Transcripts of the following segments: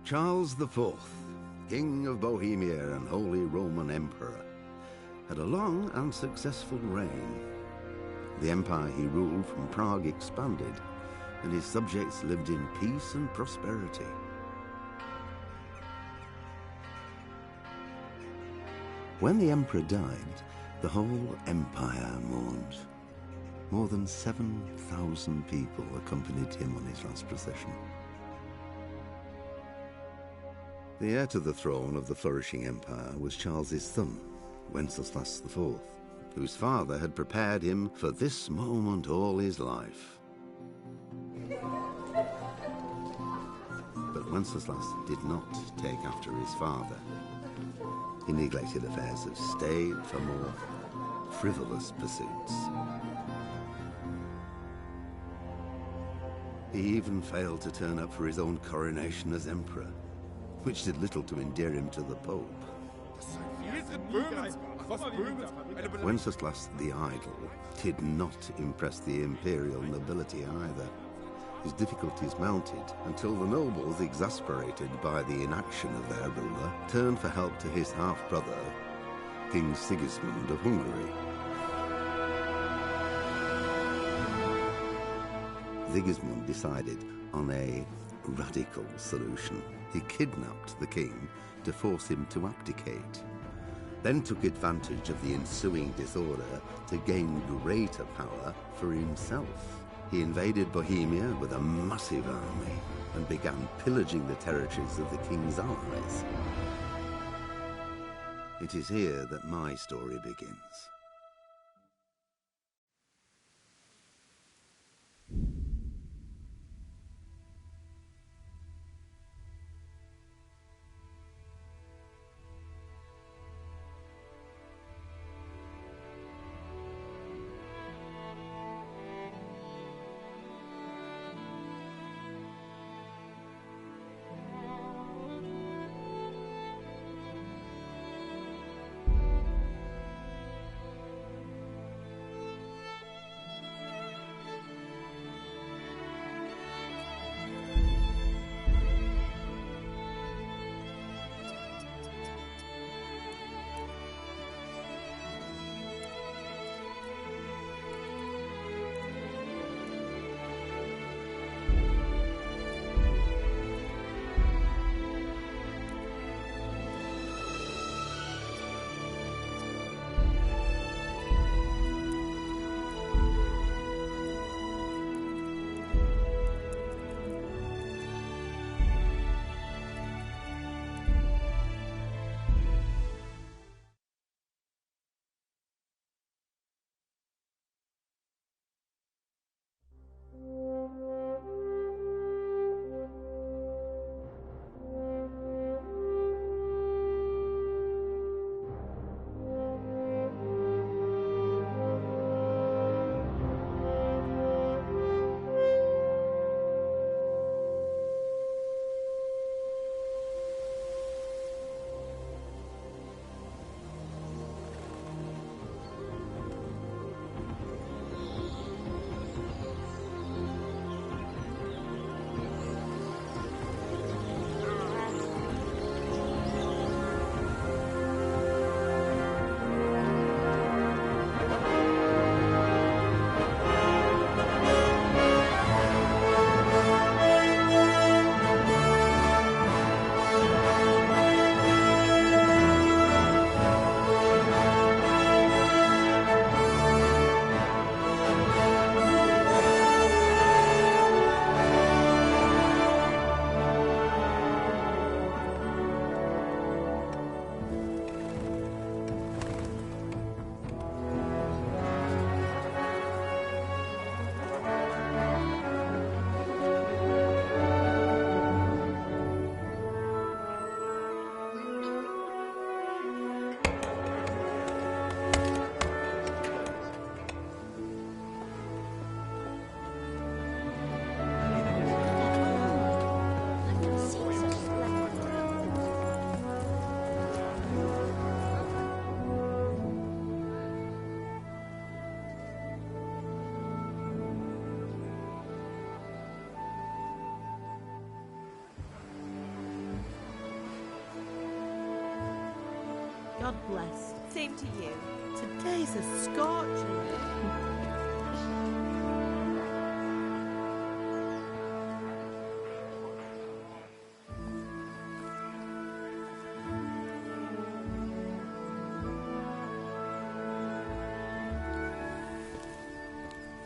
Charles IV, King of Bohemia and Holy Roman Emperor, had a long and successful reign. The empire he ruled from Prague expanded, and his subjects lived in peace and prosperity. When the emperor died, the whole empire mourned. More than 7,000 people accompanied him on his last procession. The heir to the throne of the flourishing empire was Charles's son, Wenceslas IV, whose father had prepared him for this moment all his life. But Wenceslas did not take after his father. He neglected affairs of state for more frivolous pursuits. He even failed to turn up for his own coronation as emperor, which did little to endear him to the Pope. Wenceslas the Idle did not impress the imperial nobility either. His difficulties mounted until the nobles, exasperated by the inaction of their ruler, turned for help to his half-brother, King Sigismund of Hungary. Sigismund decided on a radical solution. He kidnapped the king to force him to abdicate, then took advantage of the ensuing disorder to gain greater power for himself. He invaded Bohemia with a massive army and began pillaging the territories of the king's allies. It is here that my story begins. bless. Same to you. Today's a scorcher.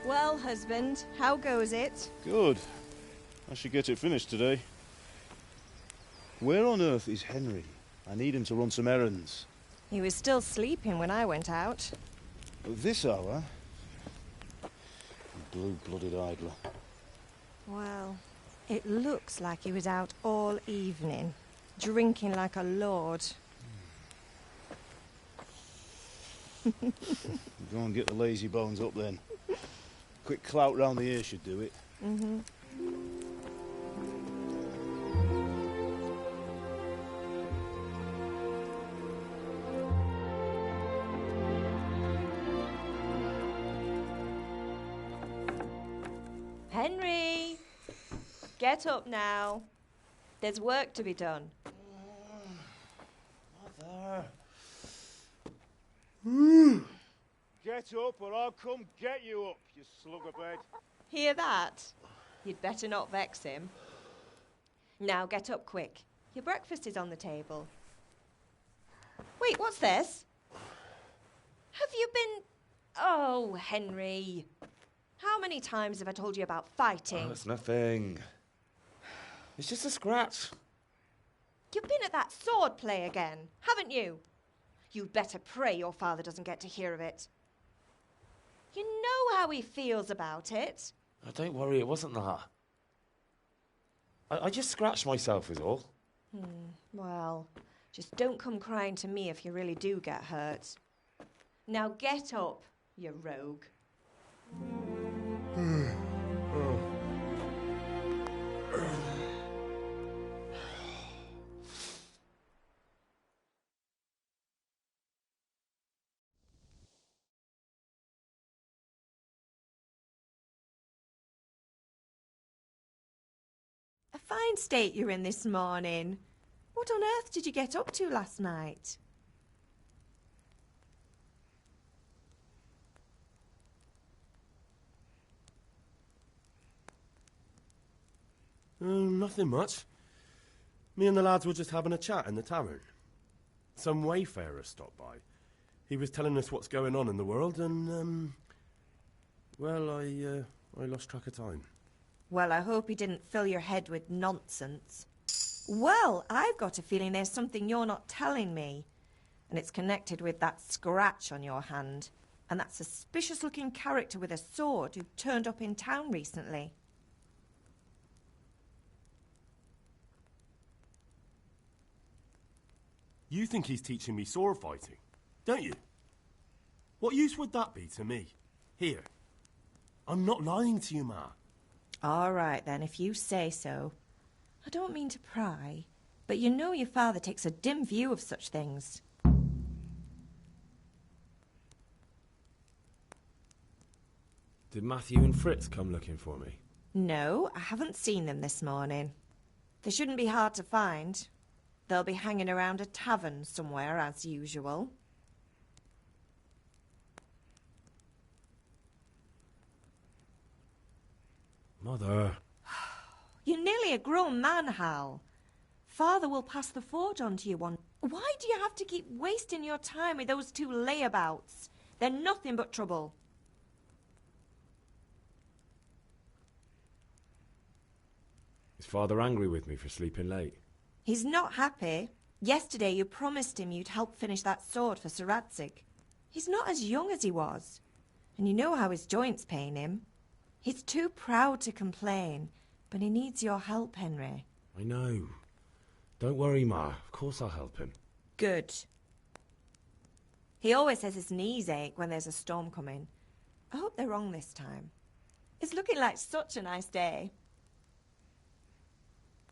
Well, husband, how goes it? Good. I should get it finished today. Where on earth is Henry? I need him to run some errands. He was still sleeping when I went out. At this hour? Blue-blooded idler. Well, it looks like he was out all evening, drinking like a lord. Go and get the lazy bones up then. Quick clout round the ear should do it. Mm-hmm. Henry! Get up now. There's work to be done. Mother! Get up or I'll come get you up, you slugabed. Hear that? You'd better not vex him. Now get up quick. Your breakfast is on the table. Wait, what's this? Have you been... Oh, Henry. How many times have I told you about fighting? Oh, it's nothing. It's just a scratch. You've been at that sword play again, haven't you? You'd better pray your father doesn't get to hear of it. You know how he feels about it. Oh, don't worry, it wasn't that. I just scratched myself is all. Well, just don't come crying to me if you really do get hurt. Now get up, you rogue. A fine state you're in this morning. What on earth did you get up to last night? Nothing much. Me and the lads were just having a chat in the tavern. Some wayfarer stopped by. He was telling us what's going on in the world and, well, I lost track of time. Well, I hope he didn't fill your head with nonsense. Well, I've got a feeling there's something you're not telling me. And it's connected with that scratch on your hand. And that suspicious-looking character with a sword who turned up in town recently. You think he's teaching me sword fighting, don't you? What use would that be to me? Here. I'm not lying to you, Ma. All right, then, if you say so. I don't mean to pry, but you know your father takes a dim view of such things. Did Matthew and Fritz come looking for me? No, I haven't seen them this morning. They shouldn't be hard to find. They'll be hanging around a tavern somewhere, as usual. Mother. You're nearly a grown man, Hal. Father will pass the forge on to you one... Why do you have to keep wasting your time with those two layabouts? They're nothing but trouble. Is Father angry with me for sleeping late? He's not happy. Yesterday you promised him you'd help finish that sword for Sir Radzig. He's not as young as he was. And you know how his joints pain him. He's too proud to complain, but he needs your help, Henry. I know. Don't worry, Ma. Of course I'll help him. Good. He always says his knees ache when there's a storm coming. I hope they're wrong this time. It's looking like such a nice day.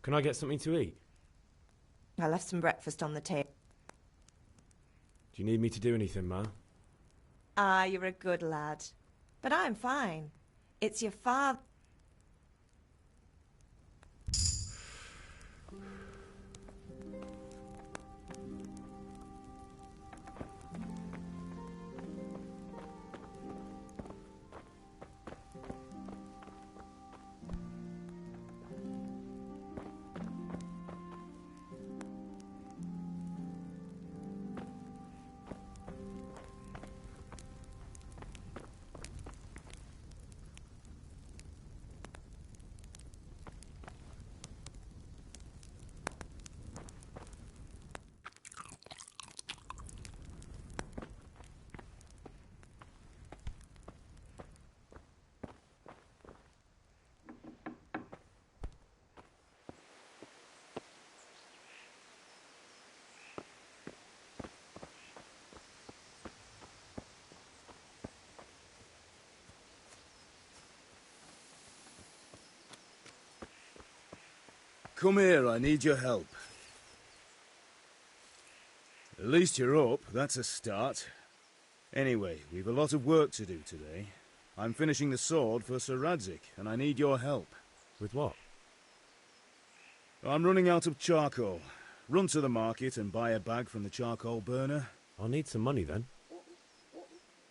Can I get something to eat? I left some breakfast on the table. Do you need me to do anything, Ma? Ah, you're a good lad. But I'm fine. It's your father... Come here, I need your help. At least you're up, that's a start. Anyway, we've a lot of work to do today. I'm finishing the sword for Sir Radzig, and I need your help. With what? I'm running out of charcoal. Run to the market and buy a bag from the charcoal burner. I'll need some money then.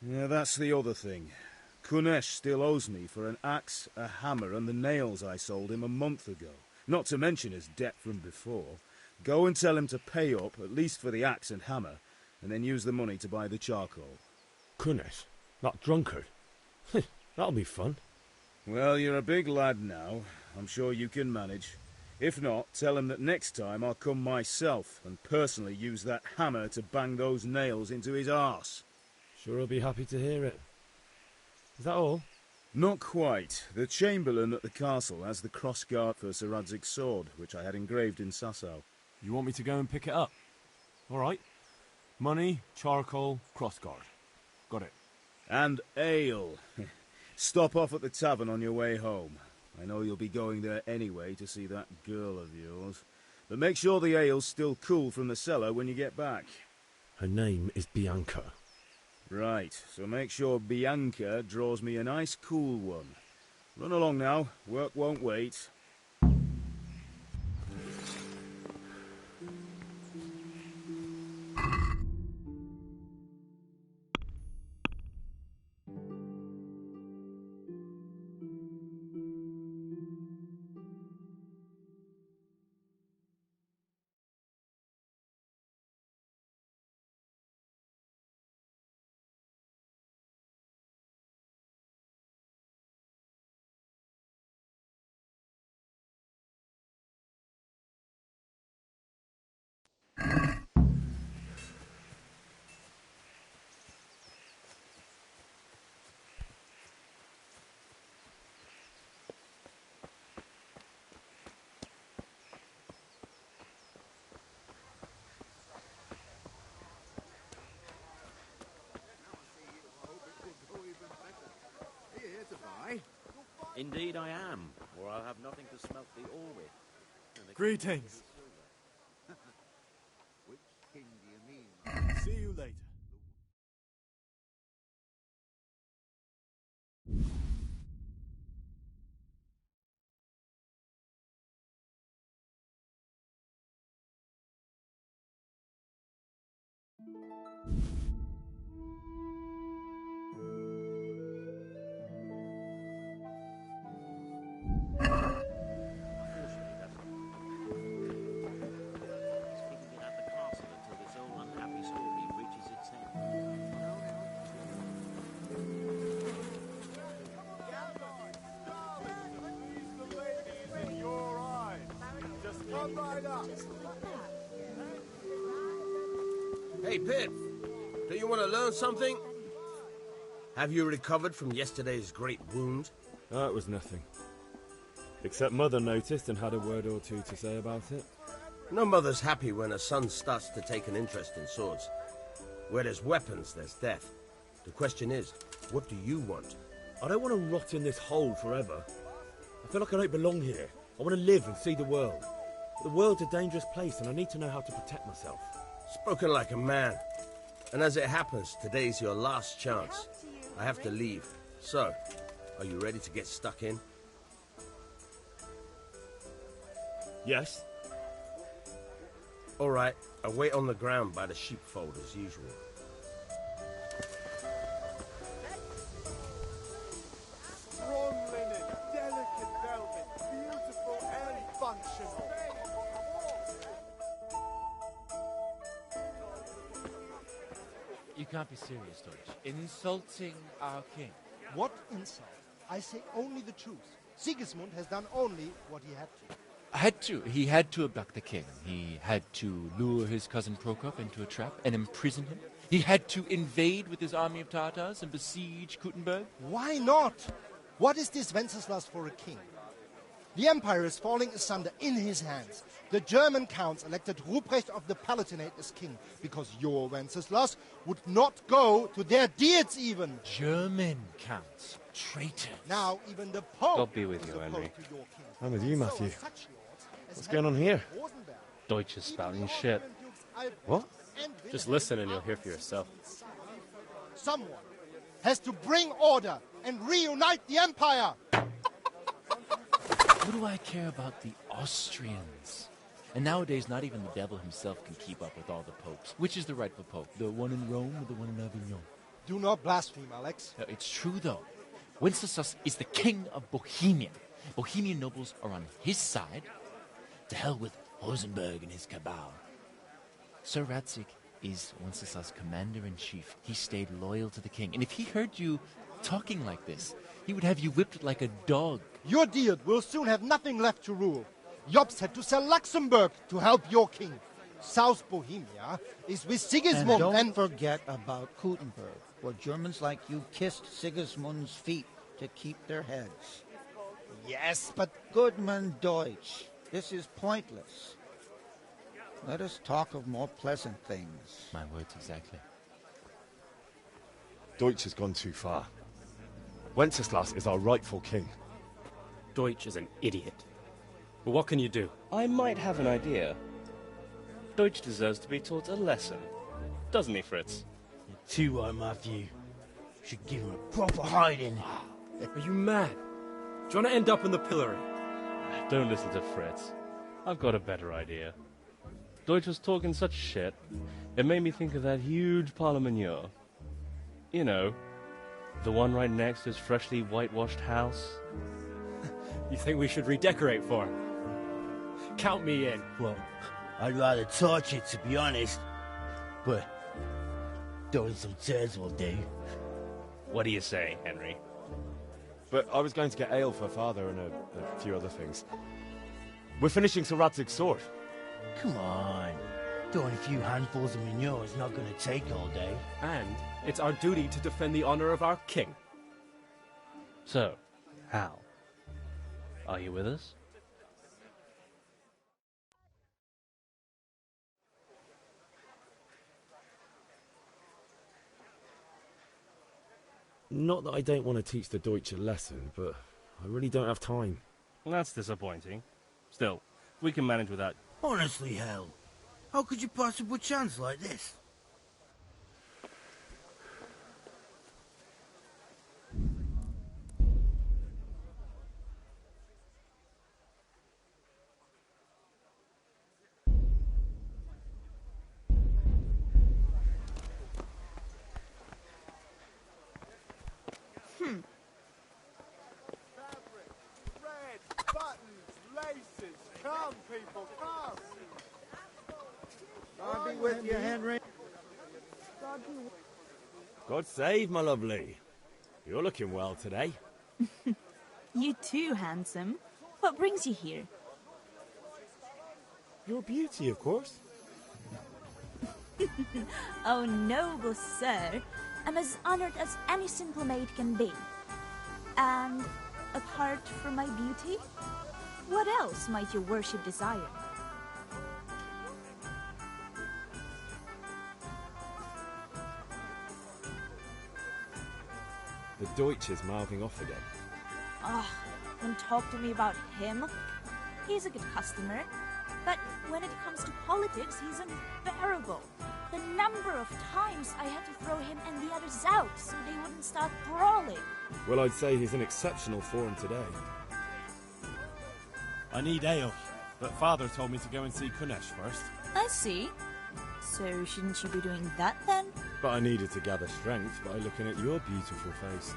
Yeah, that's the other thing. Kunesh still owes me for an axe, a hammer, and the nails I sold him a month ago. Not to mention his debt from before. Go and tell him to pay up, at least for the axe and hammer, and then use the money to buy the charcoal. Kunesh? That drunkard? That'll be fun. Well, you're a big lad now. I'm sure you can manage. If not, tell him that next time I'll come myself and personally use that hammer to bang those nails into his arse. Sure he'll be happy to hear it. Is that all? Not quite. The Chamberlain at the castle has the cross-guard for Sir Radzig's sword, which I had engraved in Sasau. You want me to go and pick it up? All right. Money, charcoal, crossguard. Got it. And ale. Stop off at the tavern on your way home. I know you'll be going there anyway to see that girl of yours. But make sure the ale's still cool from the cellar when you get back. Her name is Bianca. Right, so make sure Bianca draws me a nice cool one. Run along now, work won't wait. Indeed I am, or I'll have nothing to smelt the ore with. Greetings. Which king do you mean? See you later. Hey, Pip, do you want to learn something? Have you recovered from yesterday's great wound? Oh, it was nothing. Except Mother noticed and had a word or two to say about it. No mother's happy when her son starts to take an interest in swords. Where there's weapons, there's death. The question is, what do you want? I don't want to rot in this hole forever. I feel like I don't belong here. I want to live and see the world. But the world's a dangerous place and I need to know how to protect myself. Spoken like a man. And as it happens, today's your last chance. I have to leave. So, are you ready to get stuck in? Yes. All right, I'll wait on the ground by the sheepfold as usual. Strong linen, delicate velvet, beautiful and functional. You can't be serious, Deutsch. Insulting our king. What insult? I say only the truth. Sigismund has done only what he had to. He had to abduct the king. He had to lure his cousin Prokop into a trap and imprison him. He had to invade with his army of Tartars and besiege Kuttenberg. Why not? What is this Wenceslas for a king? The empire is falling asunder in his hands. The German counts elected Ruprecht of the Palatinate as king because your Wenceslas would not go to their deeds even. German counts. Traitors. Now even the Pope God be with is you, opposed Henry. to your king. I'm with you, Matthew. So such lords What's going on here? Deutsch is spouting shit. What? Just listen and you'll hear for yourself. Someone has to bring order and reunite the empire. What do I care about the Austrians? And nowadays, not even the devil himself can keep up with all the popes. Which is the rightful pope? The one in Rome or the one in Avignon? Do not blaspheme, Alex. No, it's true, though. Wenceslas is the king of Bohemia. Bohemian nobles are on his side. To hell with Rosenberg and his cabal. Sir Radzik is Wenceslas' commander-in-chief. He stayed loyal to the king. And if he heard you talking like this, he would have you whipped like a dog. Your dear will soon have nothing left to rule. Jobst had to sell Luxembourg to help your king. South Bohemia is with Sigismund and don't forget about Gutenberg, where Germans like you kissed Sigismund's feet to keep their heads. Yes, but... Goodman Deutsch, this is pointless. Let us talk of more pleasant things. My words exactly. Deutsch has gone too far. Wenceslas is our rightful king. Deutsch is an idiot. But what can you do? I might have an idea. Deutsch deserves to be taught a lesson. Doesn't he, Fritz? You're too right, Matthew. Should give him a proper hiding. Are you mad? Do you want to end up in the pillory? Don't listen to Fritz. I've got a better idea. Deutsch was talking such shit, it made me think of that huge parliament. You know, the one right next to his freshly whitewashed house. You think we should redecorate for him? Count me in. Well, I'd rather torch it, to be honest. But throwing some turds will do. What do you say, Henry? But I was going to get ale for father and a few other things. We're finishing Sir Radzig's sword. Come on. Throwing a few handfuls of manure is not going to take all day. And it's our duty to defend the honor of our king. So, Hal, are you with us? Not that I don't want to teach the Deutsch a lesson, but I really don't have time. That's disappointing. Still, we can manage without... Honestly, Hal, how could you possibly chance like this? With you, Henry. God save, my lovely. You're looking well today. You too, handsome. What brings you here? Your beauty, of course. Oh, noble sir. I'm as honored as any simple maid can be. And apart from my beauty, what else might your worship desire? The Deutsch is mouthing off again. Oh, don't talk to me about him. He's a good customer. But when it comes to politics, he's unbearable. The number of times I had to throw him and the others out so they wouldn't start brawling. Well, I'd say he's in exceptional form today. I need ale, but father told me to go and see Kunesh first. I see. So shouldn't you be doing that then? But I needed to gather strength by looking at your beautiful face.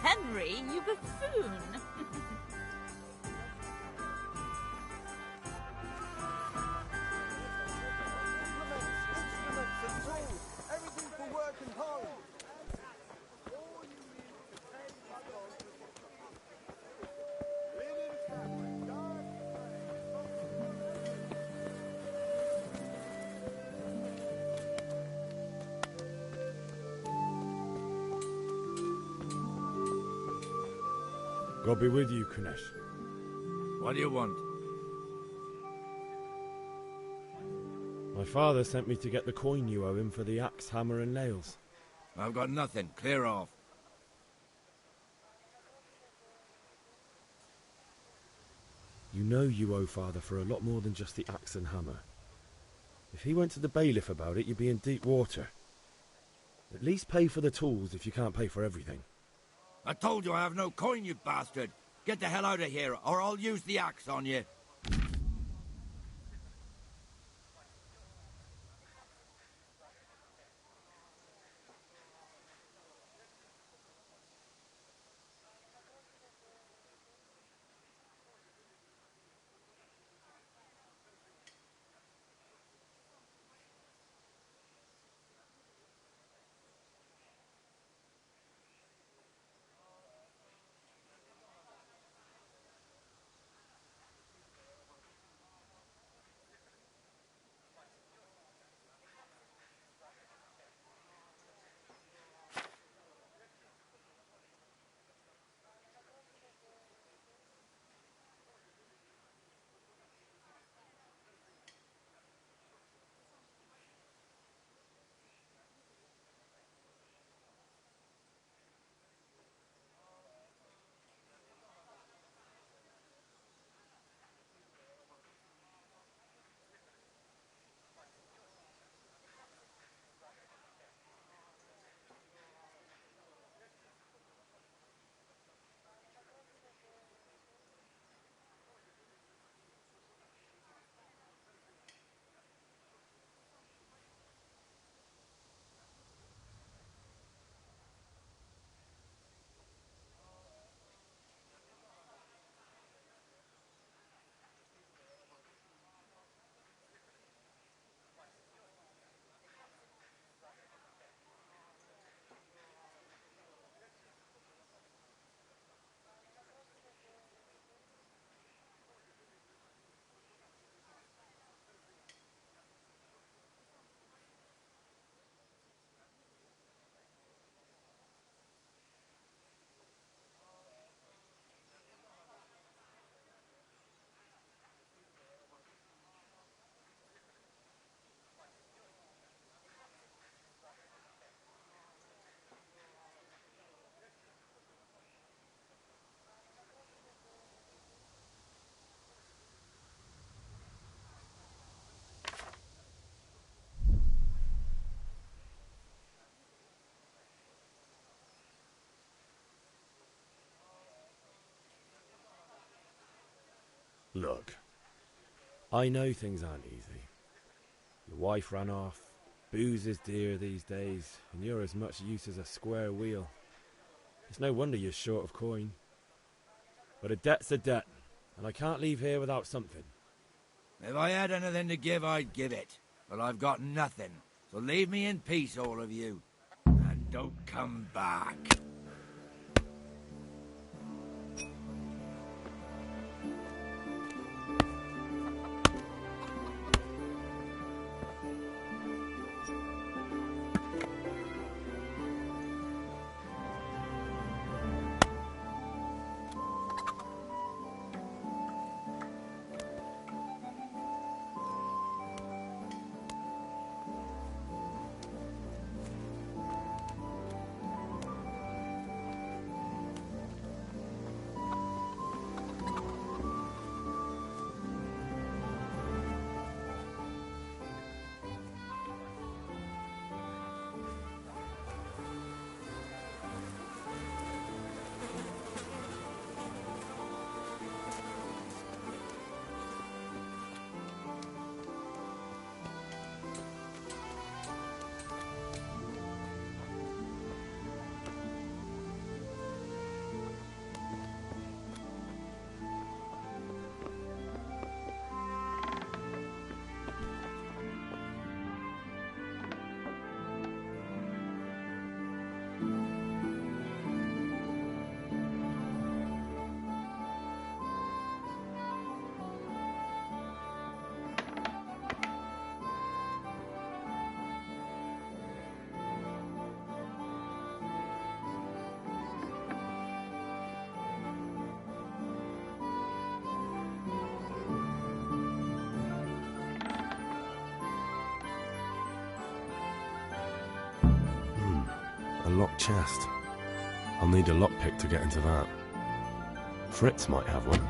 Henry, you buffoon! God be with you, Kunesh. What do you want? My father sent me to get the coin you owe him for the axe, hammer and nails. I've got nothing. Clear off. You know you owe Father for a lot more than just the axe and hammer. If he went to the bailiff about it, you'd be in deep water. At least pay for the tools if you can't pay for everything. I told you I have no coin, you bastard. Get the hell out of here, or I'll use the axe on you. Look, I know things aren't easy. Your wife ran off, booze is dear these days, and you're as much use as a square wheel. It's no wonder you're short of coin. But a debt's a debt, and I can't leave here without something. If I had anything to give, I'd give it. But I've got nothing, so leave me in peace, all of you. And don't come back. A locked chest. I'll need a lockpick to get into that. Fritz might have one.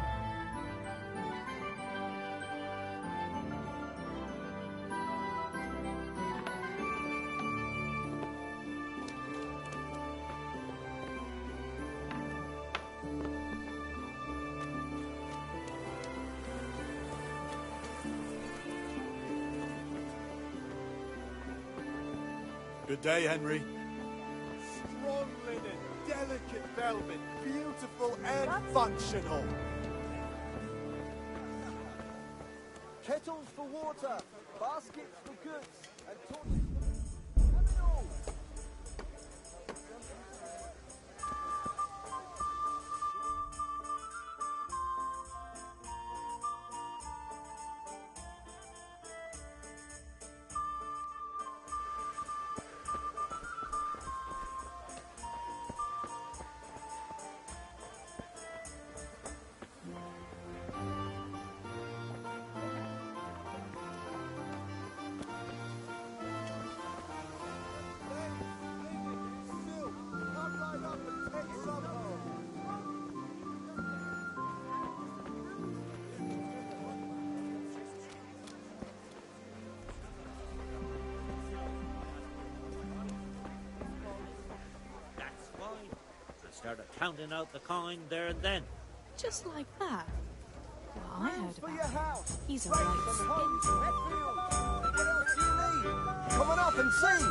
Good day, Henry. Strong linen, delicate velvet, beautiful and functional. Kettles for water, baskets for goods, and torches for... Have it all! Started counting out the coin there and then. Just like that? Well, I heard For about your him. house. He's a Rakes right and skin. hoes, wet fields. What else do you need? Come on up and see.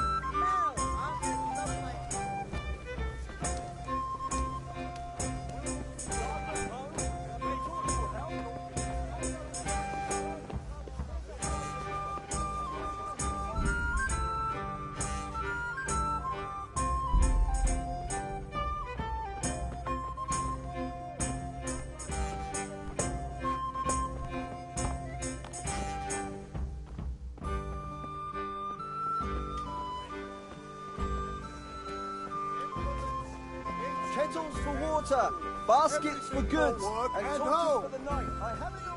Now, aren't they lovely? Kettles for water, baskets for goods, and torches for the night. I have it all.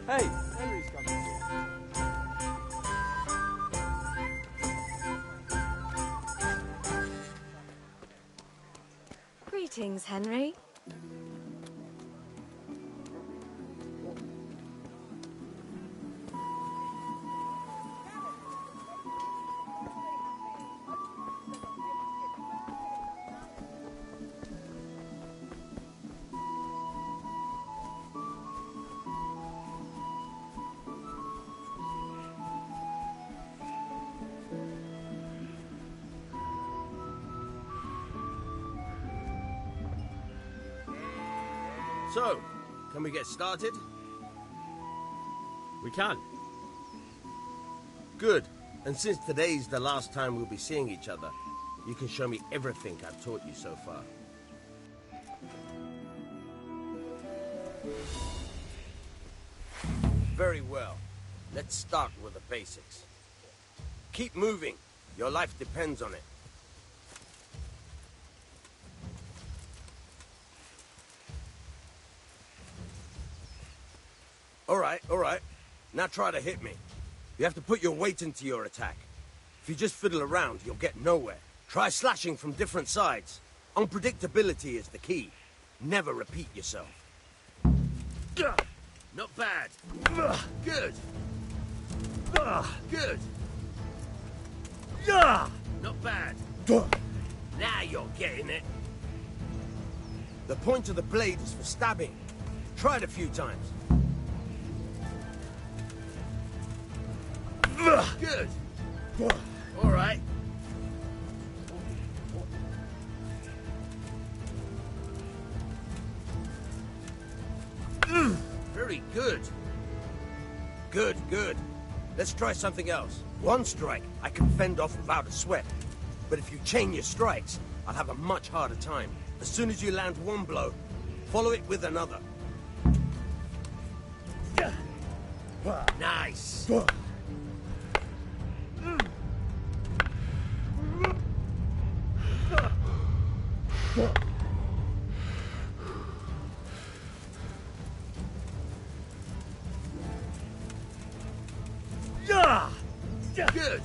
Hey, Henry's coming. Greetings, Henry. So, can we get started? We can. Good. And since today's the last time we'll be seeing each other, you can show me everything I've taught you so far. Very well. Let's start with the basics. Keep moving. Your life depends on it. All right. Now try to hit me. You have to put your weight into your attack. If you just fiddle around, you'll get nowhere. Try slashing from different sides. Unpredictability is the key. Never repeat yourself. Not bad. Good. Good. Not bad. Now you're getting it. The point of the blade is for stabbing. Try it a few times. Good. All right. Very good. Good. Let's try something else. One strike, I can fend off without a sweat. But if you chain your strikes, I'll have a much harder time. As soon as you land one blow, follow it with another. Nice. Good.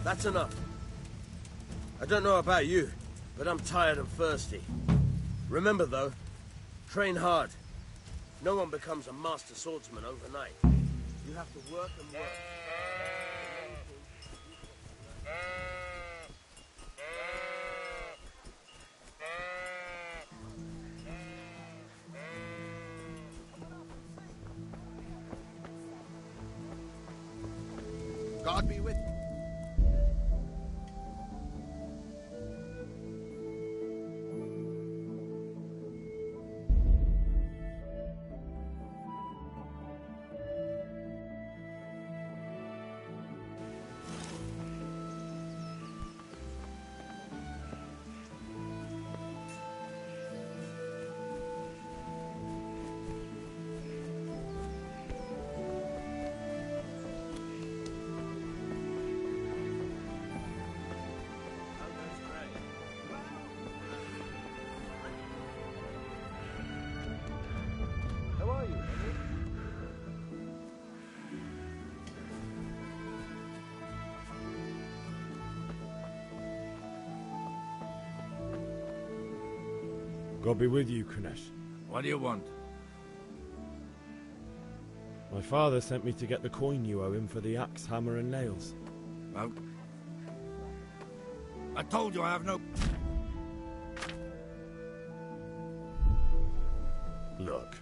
That's enough. I don't know about you, but I'm tired and thirsty. Remember, though, train hard. No one becomes a master swordsman overnight. You have to work and work. God be with you. How are you, Henry? God be with you, Kunesh. What do you want? My father sent me to get the coin you owe him for the axe, hammer, and nails. Well, I told you I have no... Look.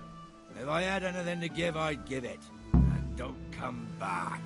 If I had anything to give, I'd give it. And don't come back.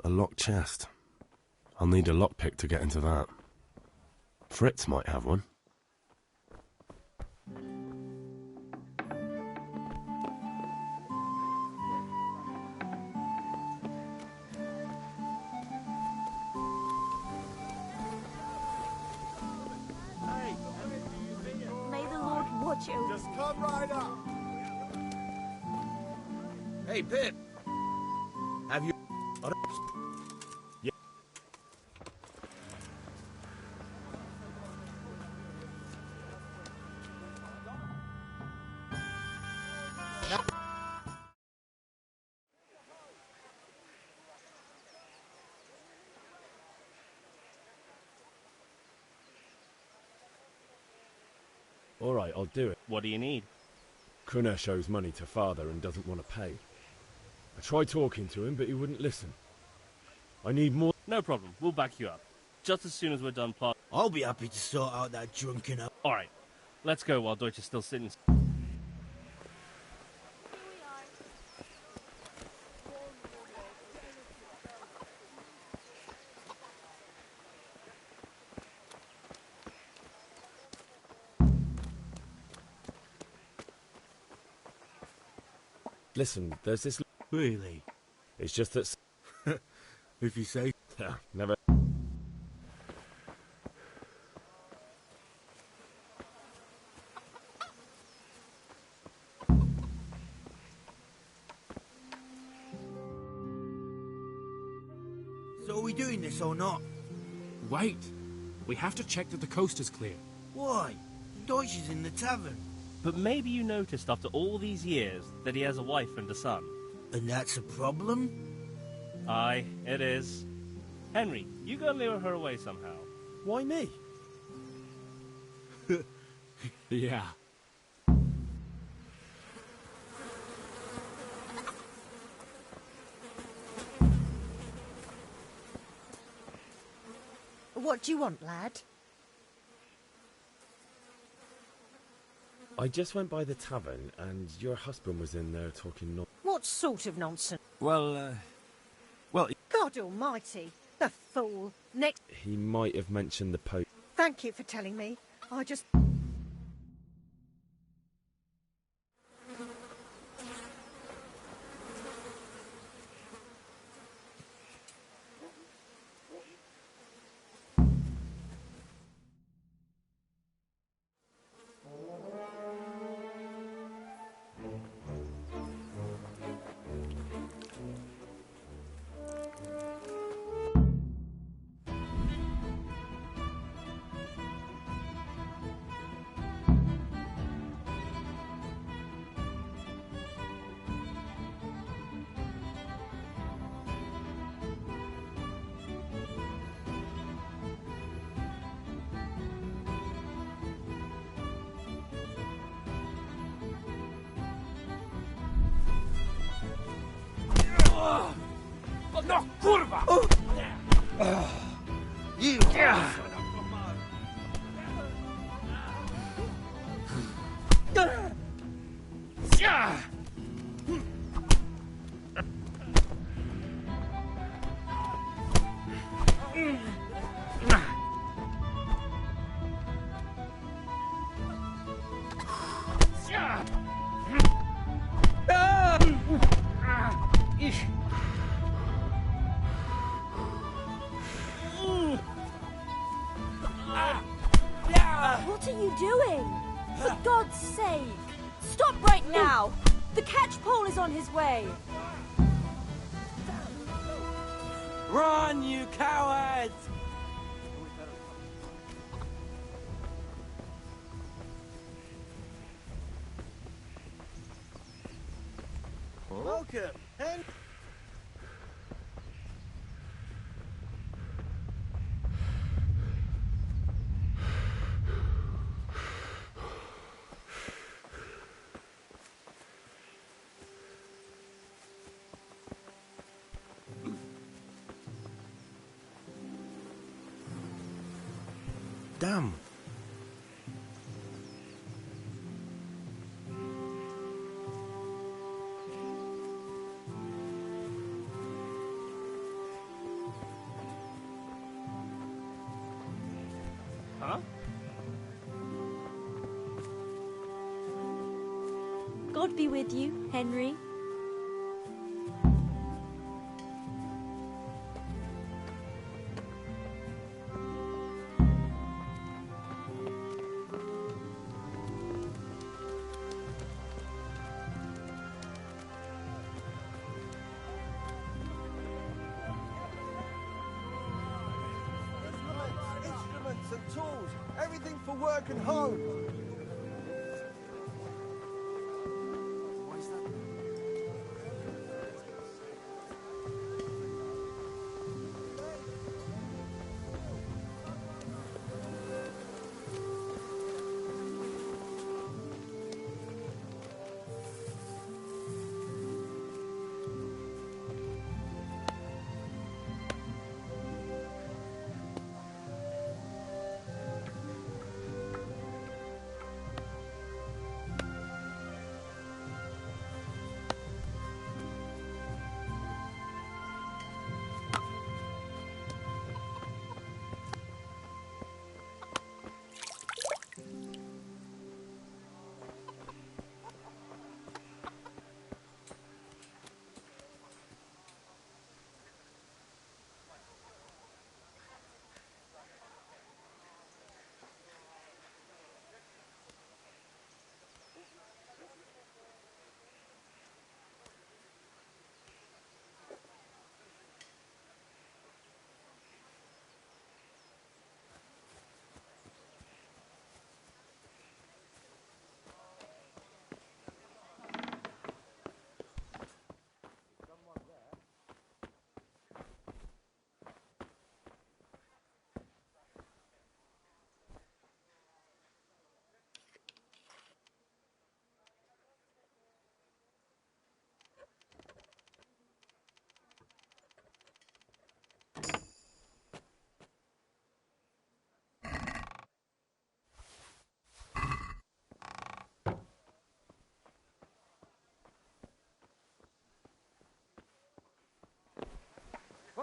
A locked chest. I'll need a lockpick to get into that. Fritz might have one. May the Lord watch over. Just come right up. Hey, Pip. Have you... All right, I'll do it. What do you need? Kunesh owes money to father and doesn't want to pay. I tried talking to him, but he wouldn't listen. I need more... No problem. We'll back you up. Just as soon as we're done plot. I'll be happy to sort out that drunken up. All right. Let's go while Deutsch is still sitting. Listen, there's this... Really? It's just that... If you say... Never... So are we doing this or not? Wait. We have to check that the coast is clear. Why? Deutsch is in the tavern. But maybe you noticed after all these years that he has a wife and a son. And that's a problem? Aye, it is. Henry, you go lure her away somehow. Why me? Yeah. What do you want, lad? I just went by the tavern and your husband was in there talking What sort of nonsense? Well, God almighty, the fool. Next... He might have mentioned the Pope. Thank you for telling me. I just... No, kurwa! You! What are you doing? For God's sake! Stop right now! The catchpole is on his way! Run, you cowards! Welcome. And Damn. Huh? God be with you, Henry. Instruments and tools, everything for work and home.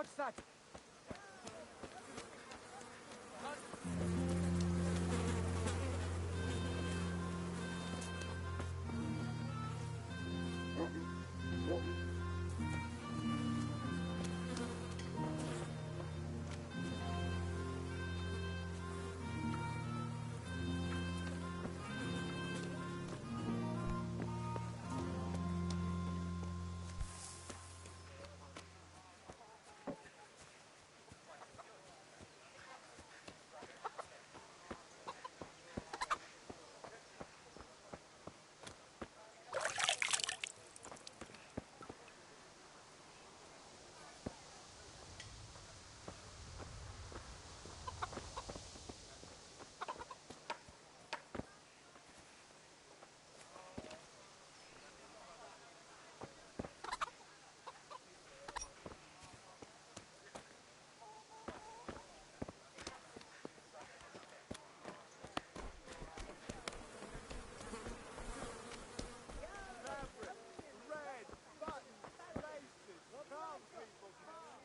What's that?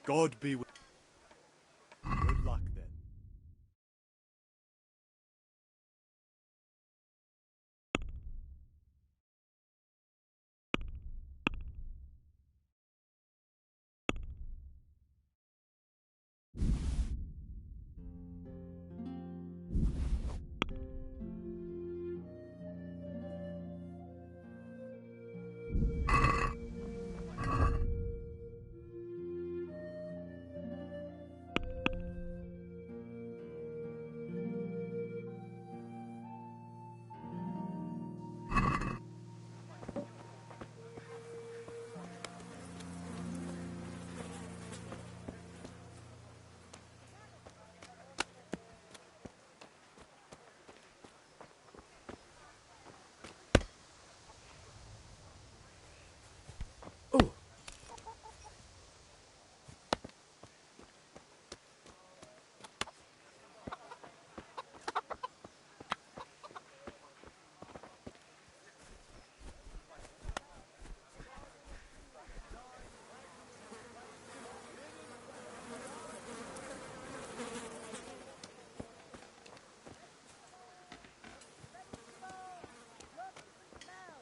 God be with you. Good luck then.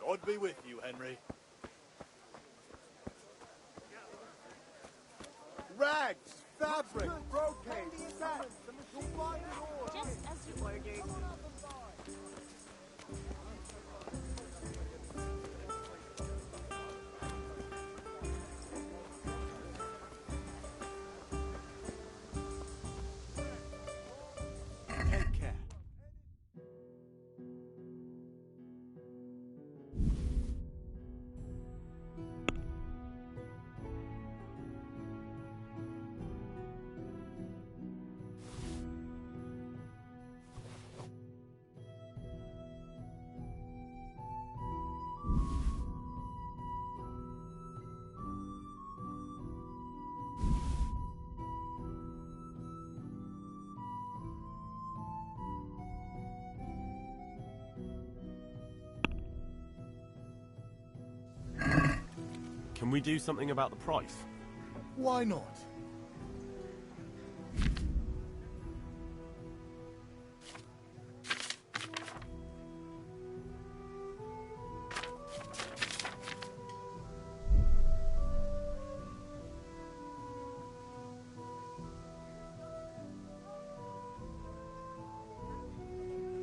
God be with you, Henry. Rags, fabric, brocade, sacks, you'll find it all. Just as you ordered. Take care. Can we do something about the price? Why not?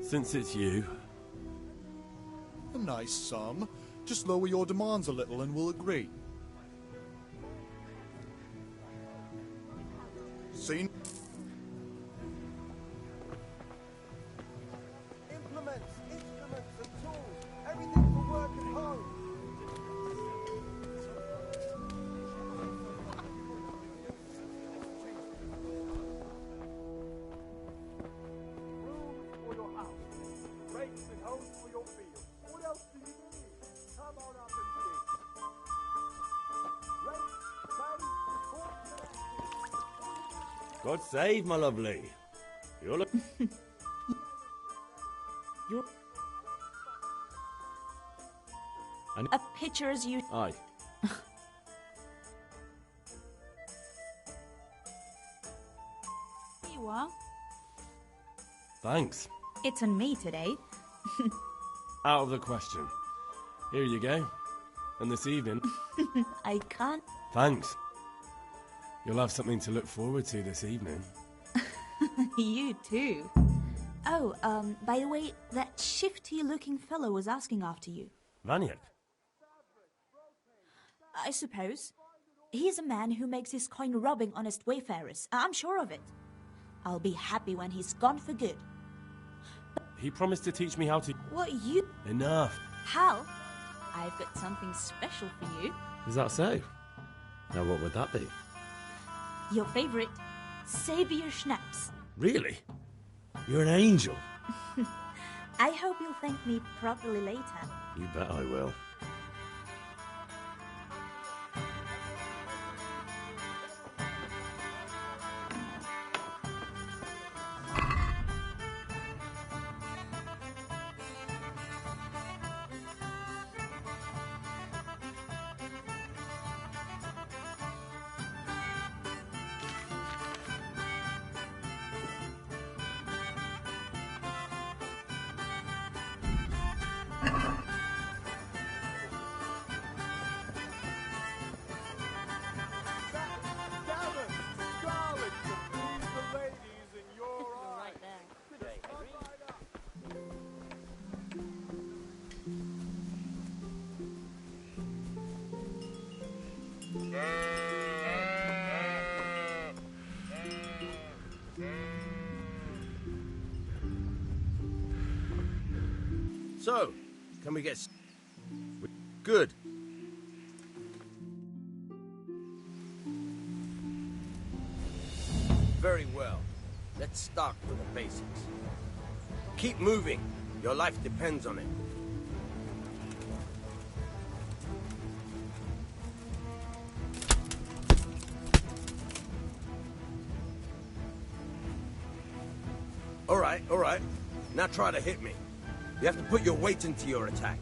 Since it's you. A nice sum. Just lower your demands a little and we'll agree. Seen? Implements, instruments, and tools. Everything for work and home. Rooms for your house. Rakes and hoes for your field. What else do you need? Come on up and see. Rakes, spades, forks, and axes. God save my lovely. You're look. You're a picture as you. Aye. revoir. Thanks. It's on me today. Out of the question. Here you go. And this evening... I can't... Thanks. You'll have something to look forward to this evening. You too. Oh, by the way, that shifty-looking fellow was asking after you. Vaniak? I suppose. He's a man who makes his coin robbing honest wayfarers. I'm sure of it. I'll be happy when he's gone for good. He promised to teach me how to... What, you... Enough. Hal, I've got something special for you. Is that so? Now what would that be? Your favourite, Sabier Schnapps. Really? You're an angel. I hope you'll thank me properly later. You bet I will. So, can we get... Good. Very well. Let's start with the basics. Keep moving. Your life depends on it. All right. Now try to hit me. You have to put your weight into your attack.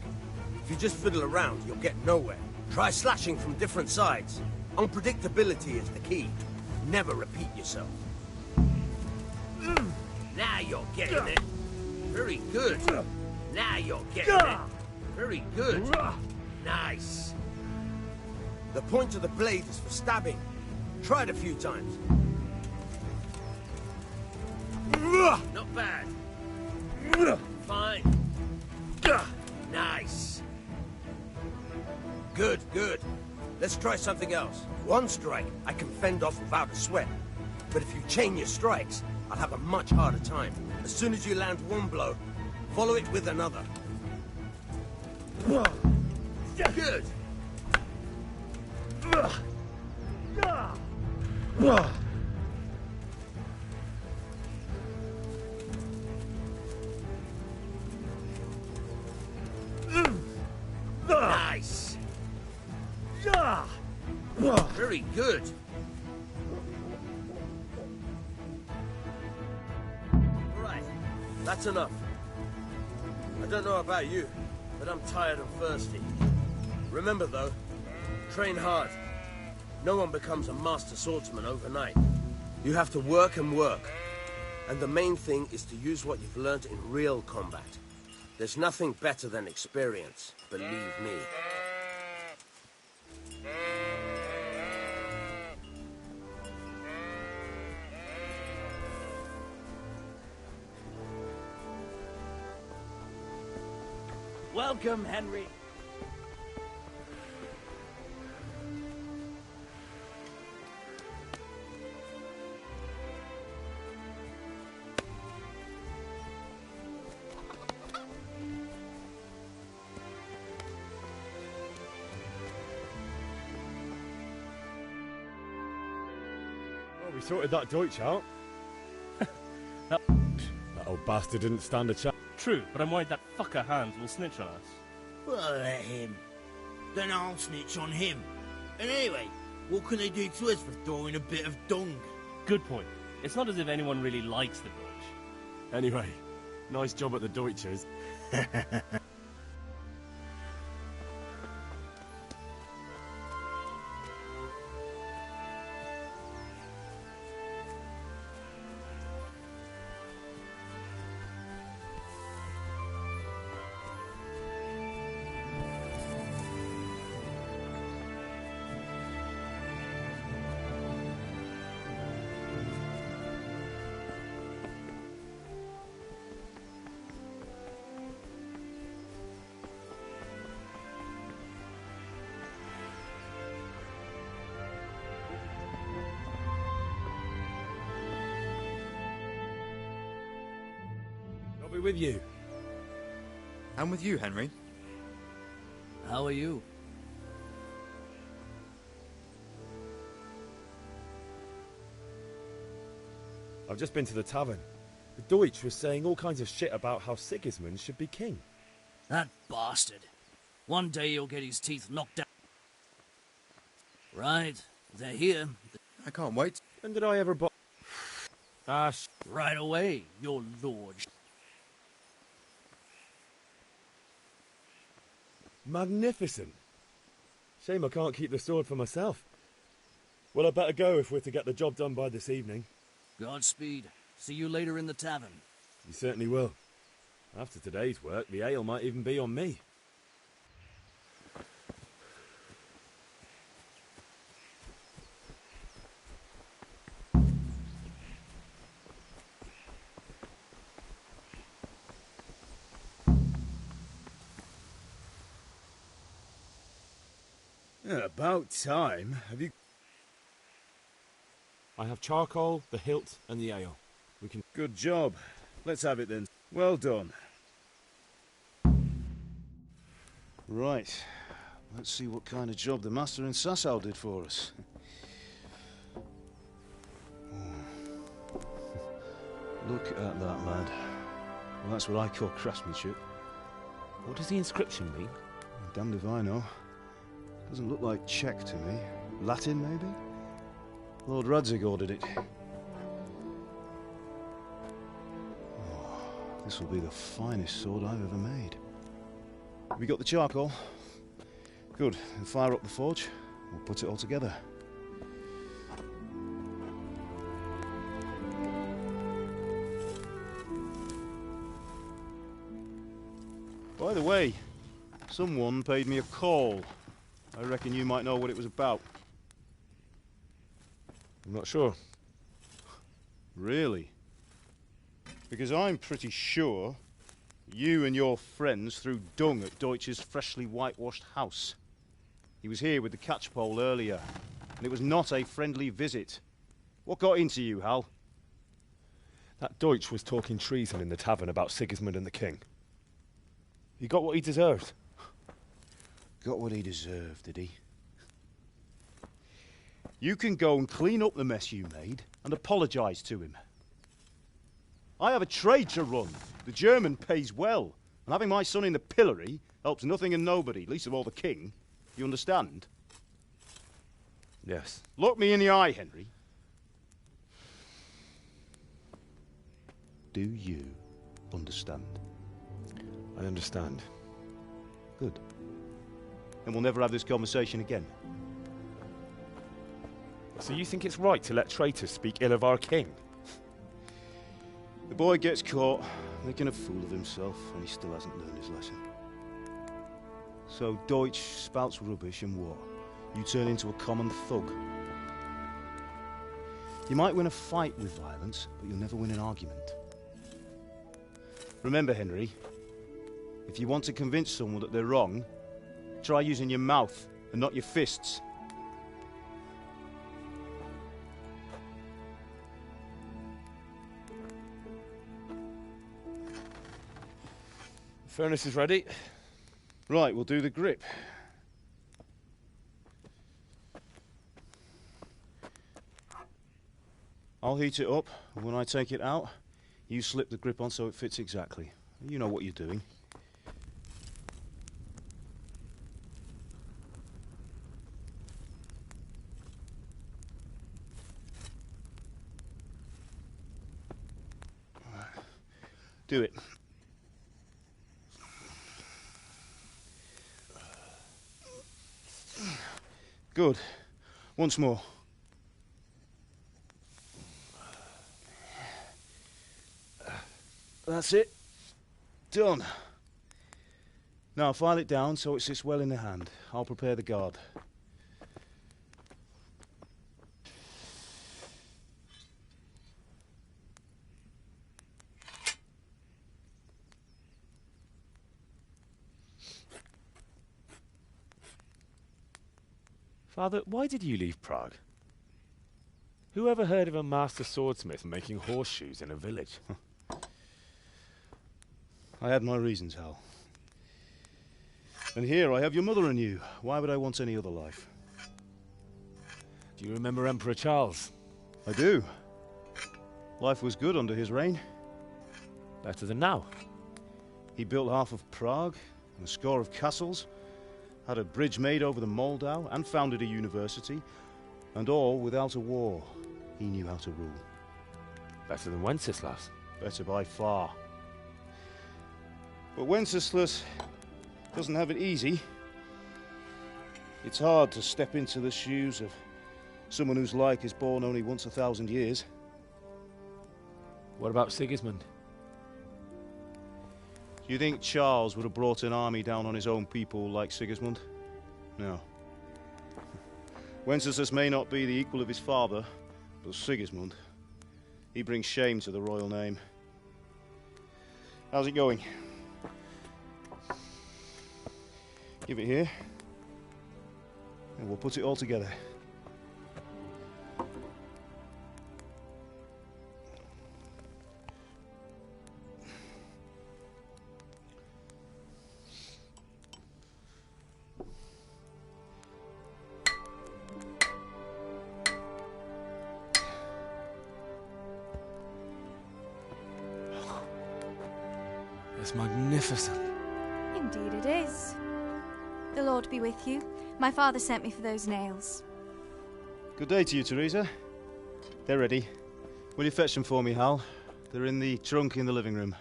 If you just fiddle around, you'll get nowhere. Try slashing from different sides. Unpredictability is the key. Never repeat yourself. Now you're getting it. Very good. Now you're getting it. Very good. Nice. The point of the blade is for stabbing. Try it a few times. Not bad. Fine. Nice. Good. Let's try something else. One strike, I can fend off without a sweat. But if you chain your strikes, I'll have a much harder time. As soon as you land one blow, follow it with another. Good. Nice. Very good. Right, that's enough. I don't know about you, but I'm tired and thirsty. Remember though, train hard. No one becomes a master swordsman overnight. You have to work and work. And the main thing is to use what you've learned in real combat. There's nothing better than experience, believe me. Welcome, Henry. Well, we sorted that Deutsch out. That old bastard didn't stand a chance. True, but I'm worried that fucker Hans will snitch on us. Well, let him. Then I'll snitch on him. And anyway, what can they do to us for throwing a bit of dung? Good point. It's not as if anyone really likes the Deutsch. Anyway, nice job at the Deutschers. I'll be with you. I'm with you, Henry. How are you? I've just been to the tavern. The Deutsch was saying all kinds of shit about how Sigismund should be king. That bastard. One day he'll get his teeth knocked out. Right, they're here. I can't wait. When did I ever Right away, your lord. Magnificent. Shame I can't keep the sword for myself. Well, I better go if we're to get the job done by this evening. Godspeed. See you later in the tavern. You certainly will. After today's work, the ale might even be on me. Yeah, about time. Have you... I have charcoal, the hilt, and the ale. We can... Good job. Let's have it then. Well done. Right. Let's see what kind of job the master in Sasau did for us. Look at that, lad. Well, that's what I call craftsmanship. What does the inscription mean? Damned if I know. Doesn't look like Czech to me. Latin, maybe? Lord Radzig ordered it. Oh, this will be the finest sword I've ever made. Have you got the charcoal? Good. Then fire up the forge. We'll put it all together. By the way, someone paid me a call. I reckon you might know what it was about. I'm not sure. Really? Because I'm pretty sure you and your friends threw dung at Deutsch's freshly whitewashed house. He was here with the catchpole earlier, and it was not a friendly visit. What got into you, Hal? That Deutsch was talking treason in the tavern about Sigismund and the king. He got what he deserved. Got what he deserved, did he? You can go and clean up the mess you made and apologise to him. I have a trade to run. The German pays well, and having my son in the pillory helps nothing and nobody, least of all the king. You understand? Yes. Look me in the eye, Henry. Do you understand? I understand. Good. Then we'll never have this conversation again. So you think it's right to let traitors speak ill of our king? The boy gets caught, making a fool of himself, and he still hasn't learned his lesson. So Deutsch spouts rubbish, and what? You turn into a common thug. You might win a fight with violence, but you'll never win an argument. Remember, Henry, if you want to convince someone that they're wrong, try using your mouth and not your fists. The furnace is ready. Right, we'll do the grip. I'll heat it up, and when I take it out, you slip the grip on so it fits exactly. You know what you're doing. Do it. Good. Once more. That's it. Done. Now file it down so it sits well in the hand. I'll prepare the guard. Father, why did you leave Prague? Who ever heard of a master swordsmith making horseshoes in a village? I had my reasons, Hal. And here I have your mother and you. Why would I want any other life? Do you remember Emperor Charles? I do. Life was good under his reign. Better than now. He built half of Prague and a score of castles, had a bridge made over the Moldau, and founded a university, and all without a war. He knew how to rule. Better than Wenceslas. Better by far. But Wenceslas doesn't have it easy. It's hard to step into the shoes of someone whose like is born only once 1,000 years. What about Sigismund? Do you think Charles would have brought an army down on his own people like Sigismund? No. Wenceslas may not be the equal of his father, but Sigismund, he brings shame to the royal name. How's it going? Give it here, and we'll put it all together. It's magnificent. Indeed it is. The Lord be with you. My father sent me for those nails. Good day to you, Teresa. They're ready. Will you fetch them for me, Hal? They're in the trunk in the living room.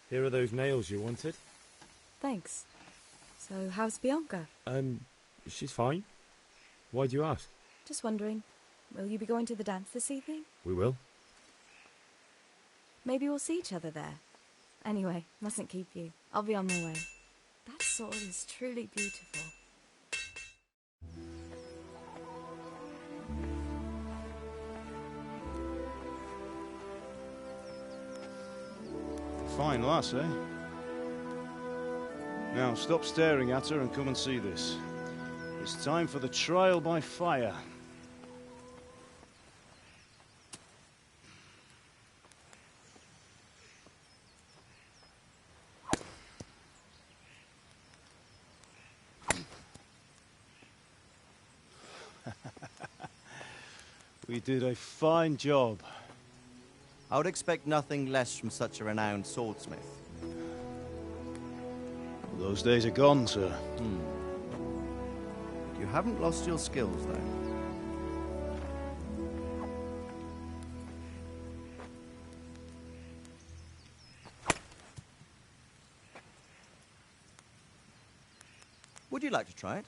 Here are those nails you wanted. Thanks. So, how's Bianca? She's fine. Why do you ask? Just wondering, will you be going to the dance this evening? We will. Maybe we'll see each other there. Anyway, mustn't keep you. I'll be on my way. That sword is truly beautiful. Fine lass, eh? Now, stop staring at her and come and see this. It's time for the trial by fire. We did a fine job. I would expect nothing less from such a renowned swordsmith. Well, those days are gone, sir. You haven't lost your skills, though. Would you like to try it?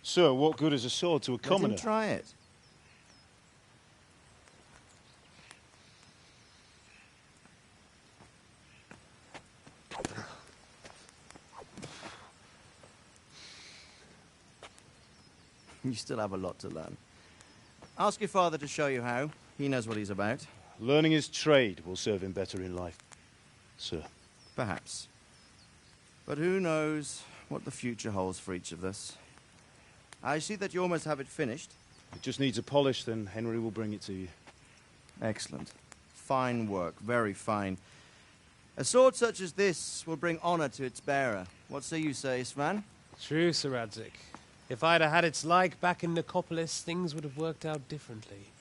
Sir, what good is a sword to a commoner? Let him try it. You still have a lot to learn. Ask your father to show you how. He knows what he's about. Learning his trade will serve him better in life, sir. Perhaps. But who knows what the future holds for each of us. I see that you almost have it finished. It just needs a polish, then Henry will bring it to you. Excellent. Fine work, very fine. A sword such as this will bring honor to its bearer. What say you, Svan? True, Sir Radzik. If I'd have had its like back in Nicopolis, things would have worked out differently.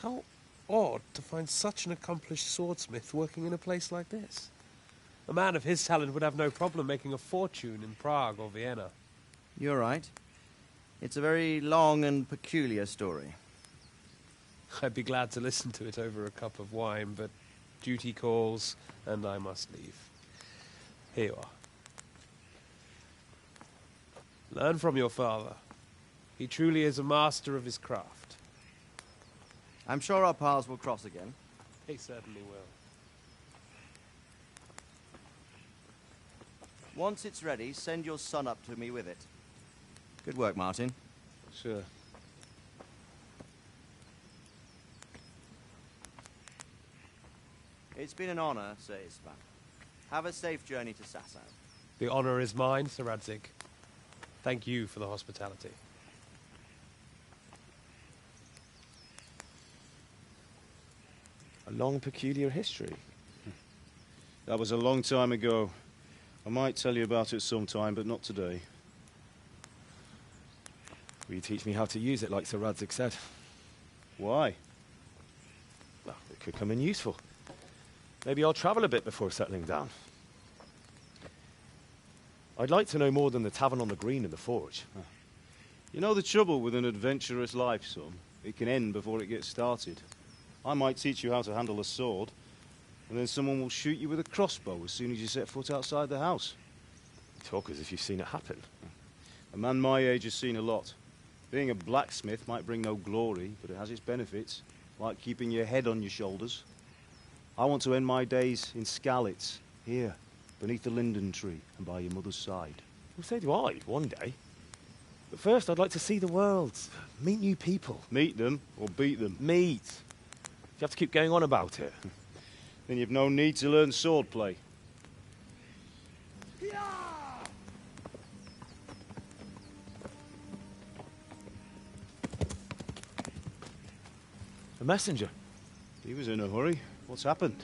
How odd to find such an accomplished swordsmith working in a place like this. A man of his talent would have no problem making a fortune in Prague or Vienna. You're right. It's a very long and peculiar story. I'd be glad to listen to it over a cup of wine, but duty calls, and I must leave. Here you are. Learn from your father. He truly is a master of his craft. I'm sure our paths will cross again. He certainly will. Once it's ready, send your son up to me with it. Good work, Martin. Sure. It's been an honor, Sir Ispan. Have a safe journey to Sasau. The honor is mine, Sir Radzig. Thank you for the hospitality. A long, peculiar history. That was a long time ago. I might tell you about it sometime, but not today. Will you teach me how to use it, like Sir Radzig said? Why? Well, it could come in useful. Maybe I'll travel a bit before settling down. I'd like to know more than the tavern on the green and the forge. You know the trouble with an adventurous life, son? It can end before it gets started. I might teach you how to handle a sword, and then someone will shoot you with a crossbow as soon as you set foot outside the house. You talk as if you've seen it happen. A man my age has seen a lot. Being a blacksmith might bring no glory, but it has its benefits, like keeping your head on your shoulders. I want to end my days in Skalitz, here, beneath the linden tree and by your mother's side. Well, so do I, one day. But first, I'd like to see the world, meet new people. Meet them or beat them? Meet. You have to keep going on about it. Then you've no need to learn swordplay. A messenger. He was in a hurry. What's happened?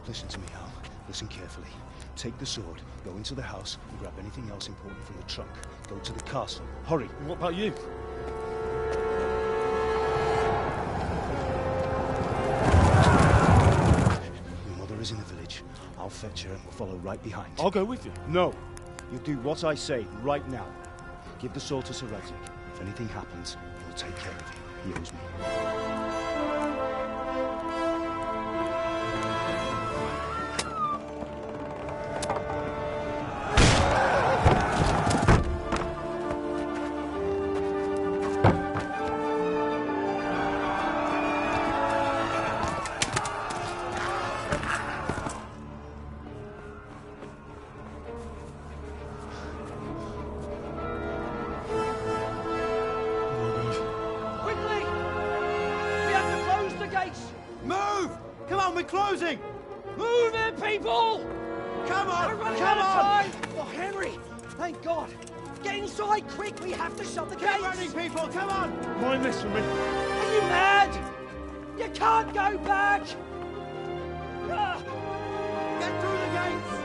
Listen to me, Hal. Listen carefully. Take the sword, go into the house, and grab anything else important from the trunk. Go to the castle. Hurry. And what about you? Your mother is in the village. I'll fetch her and we'll follow right behind. I'll go with you. No. You do what I say right now. Give the sword to Sir Radzig. If anything happens, he'll take care of you. He owes me. Closing! Move it, people! Come on! We're running out of time! Oh, Henry! Thank God! Get inside, quick! We have to shut the gates! Keep running, people! Come on! Mind this for me. Are you mad? You can't go back! Get through the gates!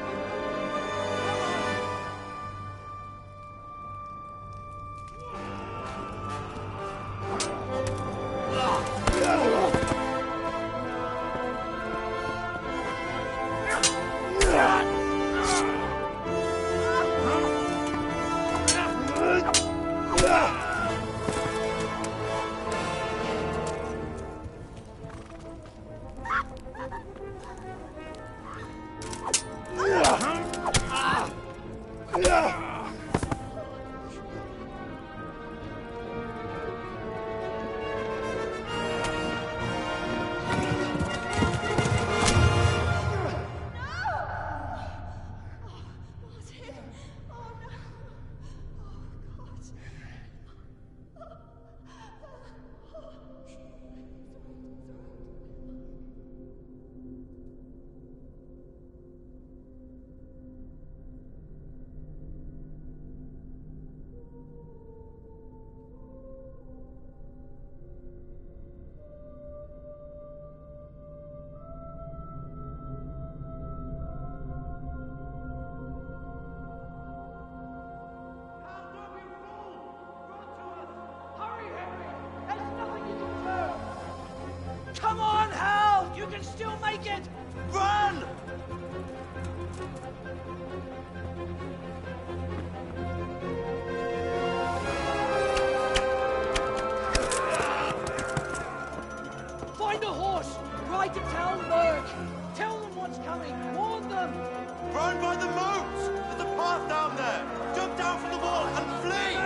try to tell Lurk. Tell them what's coming. Warn them. Run by the moat! There's a path down there! Jump down from the wall and flee!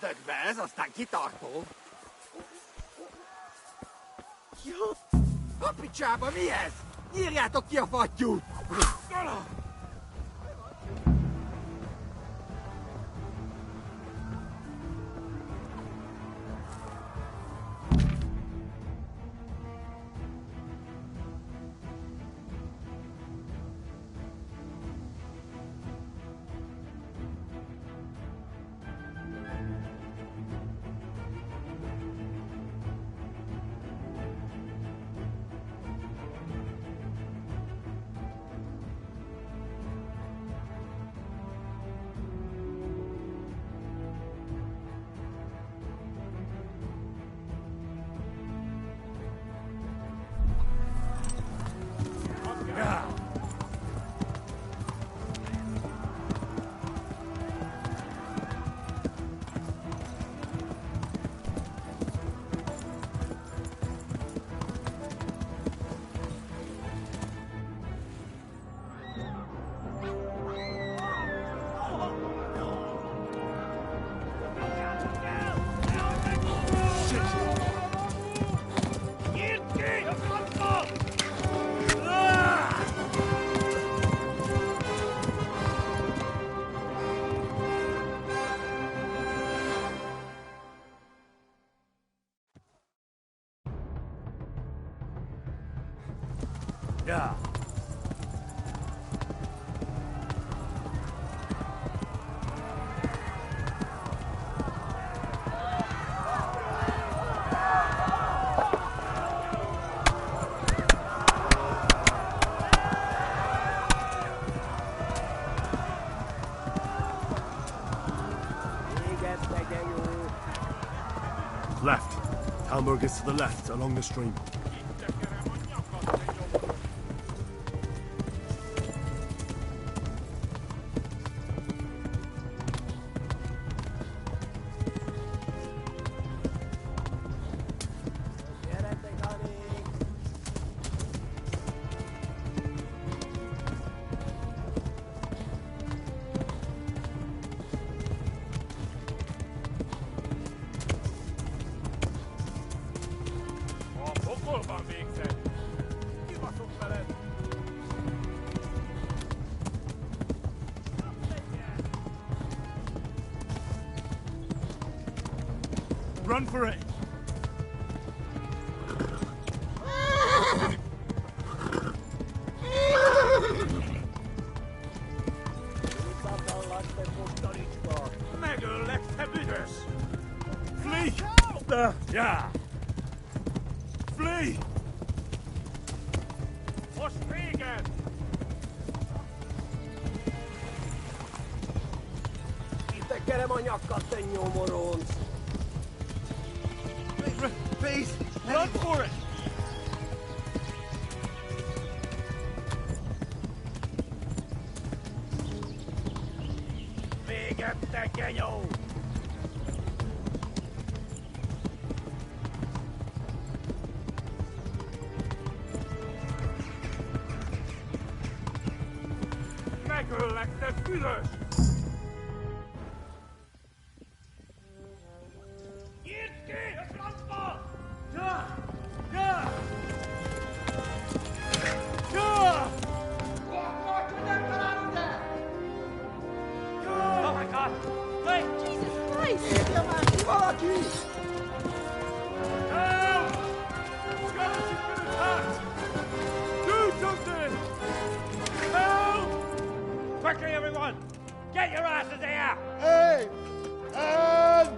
Tak bez, ostatni tortu. Jó, a picsába mi ez? Írjátok ki a fattyút! Ja. Left. Hamburg is to the left, along the stream. Run for it! Flee! Ja! Flee! Verstegen! Itekerem a nyakat, te nyomoronc! Please! Run for it! Végem, te genyó! Megöllek, te büdös! Nyitd ki! A francba! Ja! Ja! Ja! Oh my God! Wait! Jesus Christ! Valaki! Help! Skeleton's been attacked! Do something! Help! Quickly, everyone! Get your asses here! Hey! And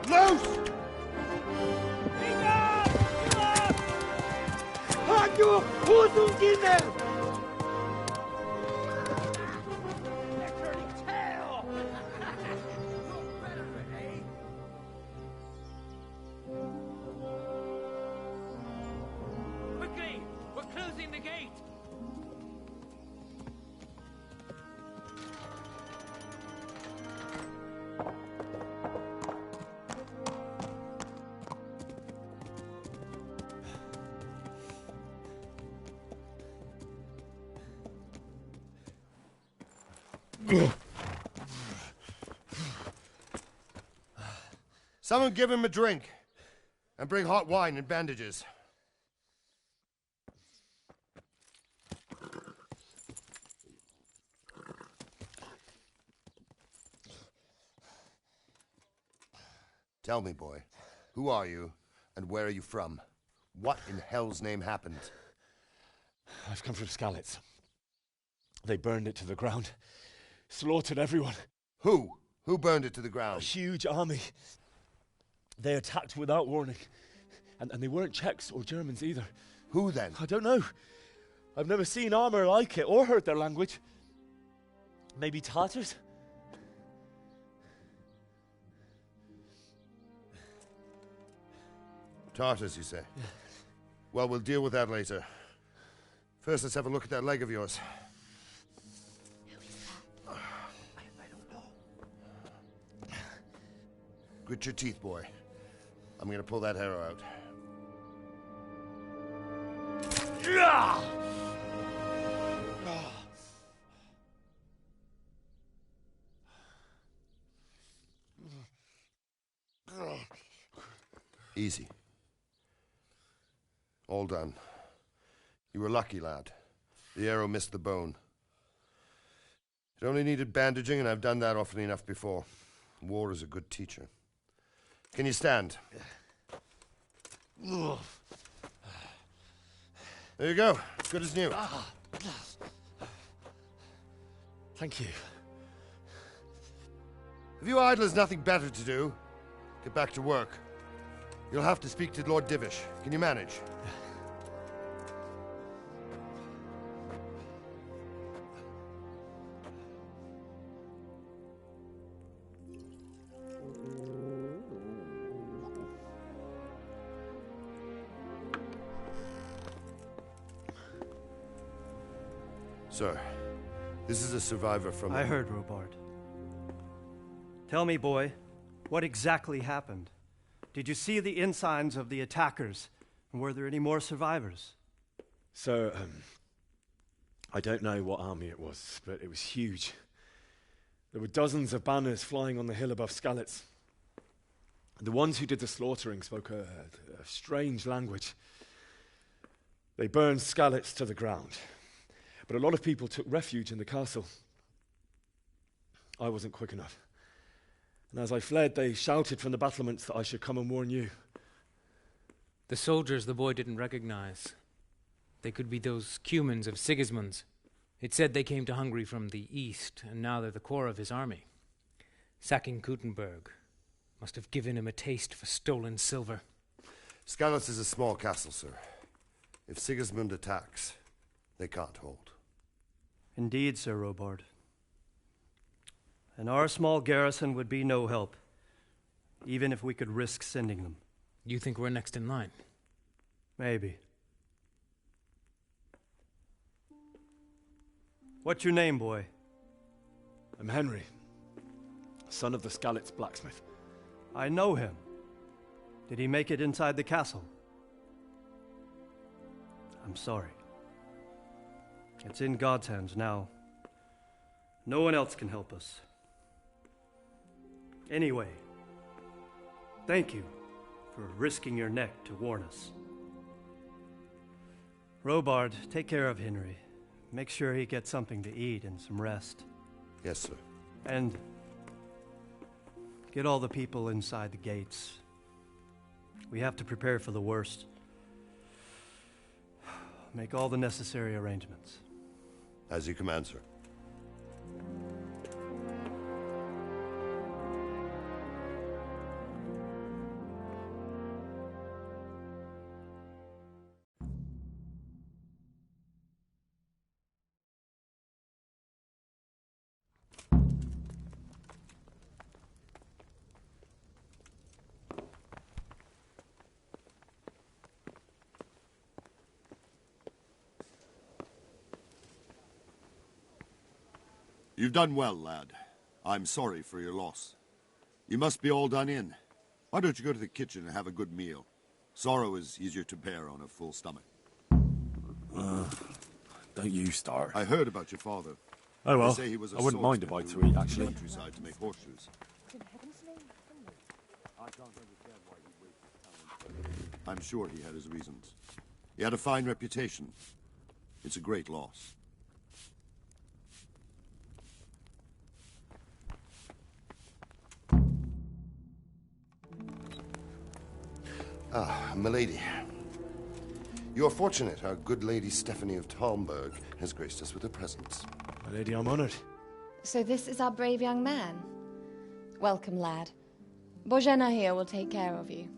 loose! Hanyo! Húzzunk They're turning tail! Look better, eh? Quickly! We're closing the gate! Someone give him a drink. And bring hot wine and bandages. Tell me, boy, who are you and where are you from? What in hell's name happened? I've come from Skalitz. They burned it to the ground. Slaughtered everyone. Who? Who burned it to the ground? A huge army. They attacked without warning. And they weren't Czechs or Germans either. Who then? I don't know. I've never seen armor like it or heard their language. Maybe Tatars? Tartars, you say? Yeah. Well, we'll deal with that later. First, let's have a look at that leg of yours. I don't know. Grit your teeth, boy. I'm gonna pull that arrow out. Easy. All done. You were lucky, lad. The arrow missed the bone. It only needed bandaging, and I've done that often enough before. War is a good teacher. Can you stand? There you go. Good as new. Thank you. If you idlers nothing better to do, get back to work. You'll have to speak to Lord Divish. Can you manage? Sir, this is a survivor from... I heard, Robart. Tell me, boy, what exactly happened? Did you see the ensigns of the attackers? And were there any more survivors? So, I don't know what army it was, but it was huge. There were dozens of banners flying on the hill above Skalitz. The ones who did the slaughtering spoke a strange language. They burned Skalitz to the ground, but a lot of people took refuge in the castle. I wasn't quick enough. And as I fled, they shouted from the battlements that I should come and warn you. The soldiers the boy didn't recognize. They could be those Cumans of Sigismund's. It said they came to Hungary from the east, and now they're the core of his army. Sacking Gutenberg must have given him a taste for stolen silver. Skalitz is a small castle, sir. If Sigismund attacks, they can't hold. Indeed, Sir Robard. And our small garrison would be no help, even if we could risk sending them. You think we're next in line? Maybe. What's your name, boy? I'm Henry, son of the Skalitz blacksmith. I know him. Did he make it inside the castle? I'm sorry. It's in God's hands now. No one else can help us. Anyway, thank you for risking your neck to warn us. Robard, take care of Henry. Make sure he gets something to eat and some rest. Yes, sir. And get all the people inside the gates. We have to prepare for the worst. Make all the necessary arrangements. As you command, sir. You've done well, lad. I'm sorry for your loss. You must be all done in. Why don't you go to the kitchen and have a good meal? Sorrow is easier to bear on a full stomach. Don't you start. I heard about your father. Oh well, They say he was a I wouldn't mind if I to eat, actually. Countryside to make horseshoes. I'm sure he had his reasons. He had a fine reputation. It's a great loss. Ah, milady. You are fortunate our good lady Stephanie of Talmberg has graced us with her presence. My lady, I'm honored. So this is our brave young man. Welcome, lad. Bozhena here will take care of you.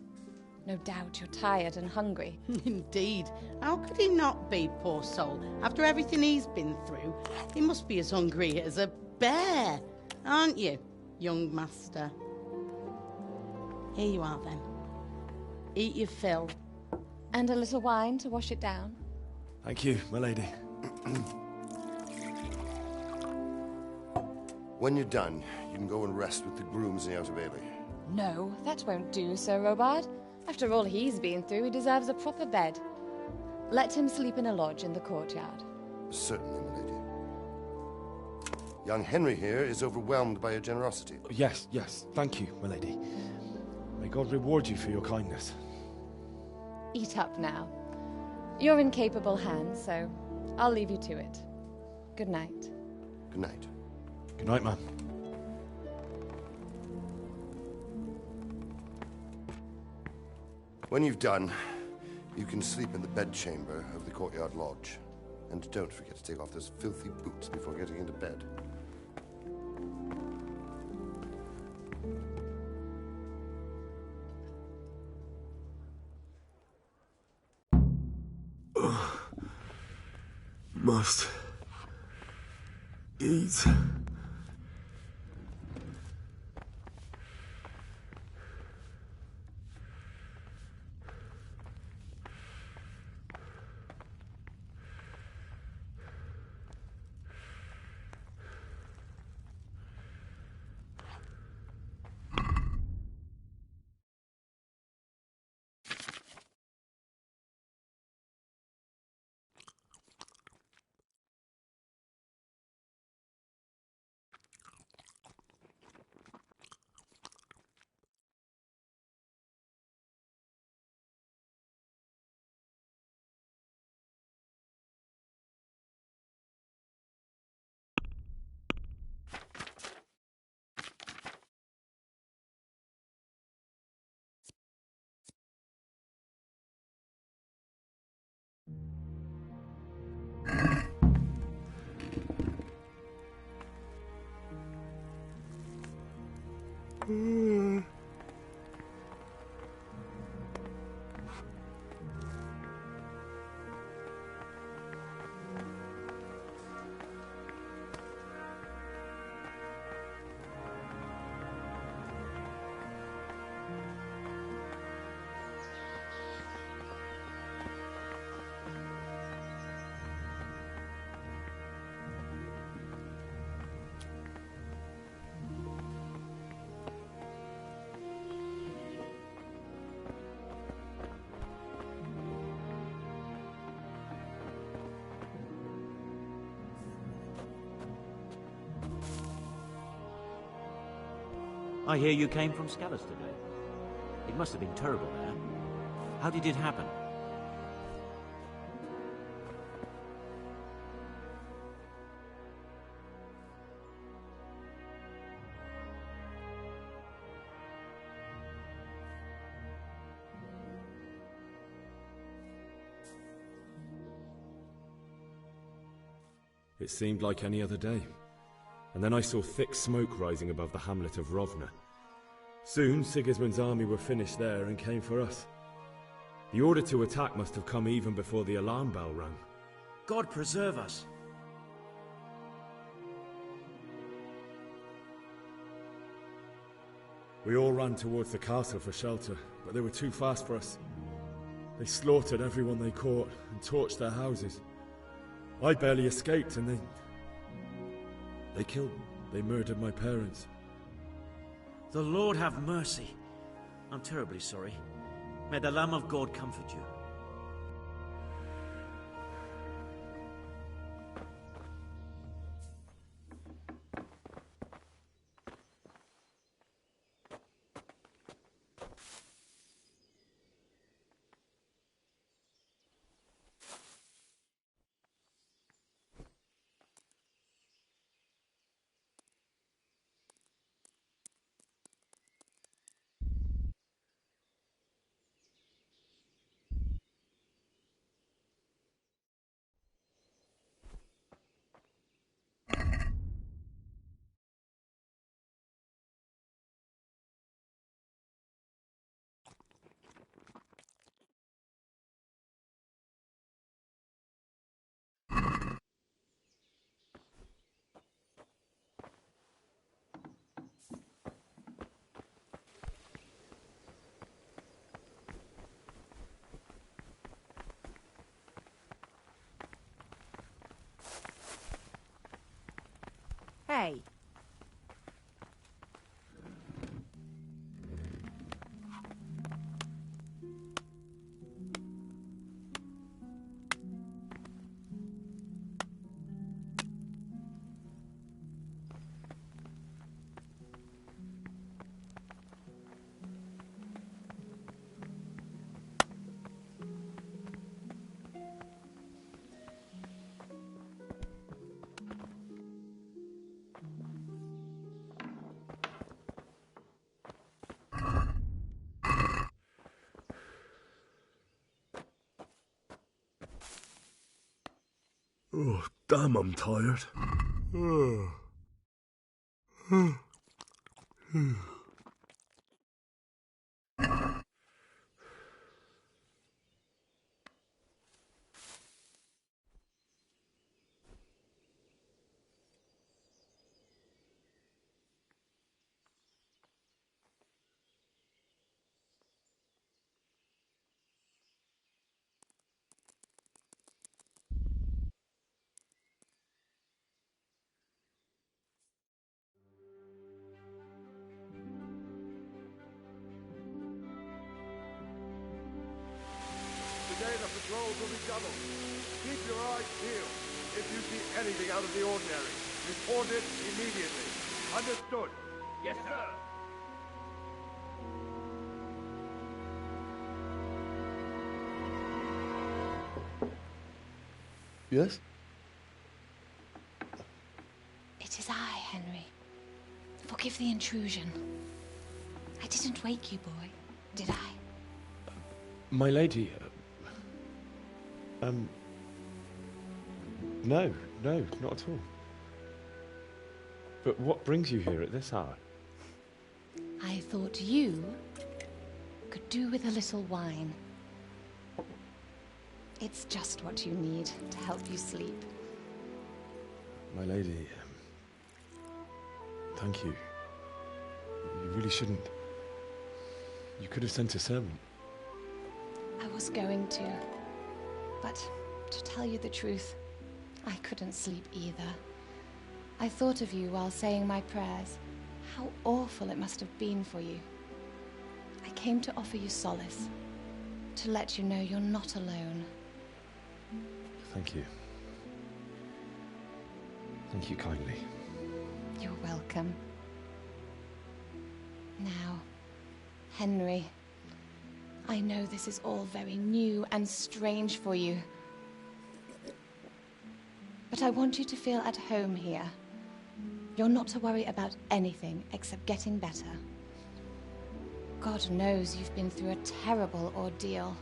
No doubt you're tired and hungry. Indeed. How could he not be, poor soul? After everything he's been through, he must be as hungry as a bear. Aren't you, young master? Here you are, then. Eat your fill. And a little wine to wash it down. Thank you, my lady. When you're done, you can go and rest with the grooms in the Outer Bailey. No, that won't do, Sir Robard. After all he's been through, he deserves a proper bed. Let him sleep in a lodge in the courtyard. Certainly, my lady. Young Henry here is overwhelmed by your generosity. Yes, yes. Thank you, my lady. May God reward you for your kindness. Eat up now. You're in capable hands, so I'll leave you to it. Good night. Good night. Good night, ma'am. When you've done, you can sleep in the bedchamber of the courtyard lodge. And don't forget to take off those filthy boots before getting into bed. Must eat. I hear you came from Scallas today. It must have been terrible there. How did it happen? It seemed like any other day. And then I saw thick smoke rising above the hamlet of Rovna. Soon, Sigismund's army were finished there and came for us. The order to attack must have come even before the alarm bell rang. God preserve us. We all ran towards the castle for shelter, but they were too fast for us. They slaughtered everyone they caught and torched their houses. I barely escaped, and they killed me. They murdered my parents. The Lord have mercy. I'm terribly sorry. May the Lamb of God comfort you. Hey. Oh, damn, I'm tired. Today the patrols will be doubled. Keep your eyes peeled. If you see anything out of the ordinary, report it immediately. Understood? Yes, sir. Yes? It is I, Henry. Forgive the intrusion. I didn't wake you, boy, did I? My lady, no, not at all. But what brings you here at this hour? I thought you could do with a little wine. It's just what you need to help you sleep. My lady, thank you. You really shouldn't. You could have sent a servant. I was going to. But to tell you the truth, I couldn't sleep either. I thought of you while saying my prayers. How awful it must have been for you. I came to offer you solace. To let you know you're not alone. Thank you. Thank you kindly. You're welcome. Now, Henry, I know this is all very new and strange for you. But I want you to feel at home here. You're not to worry about anything except getting better. God knows you've been through a terrible ordeal.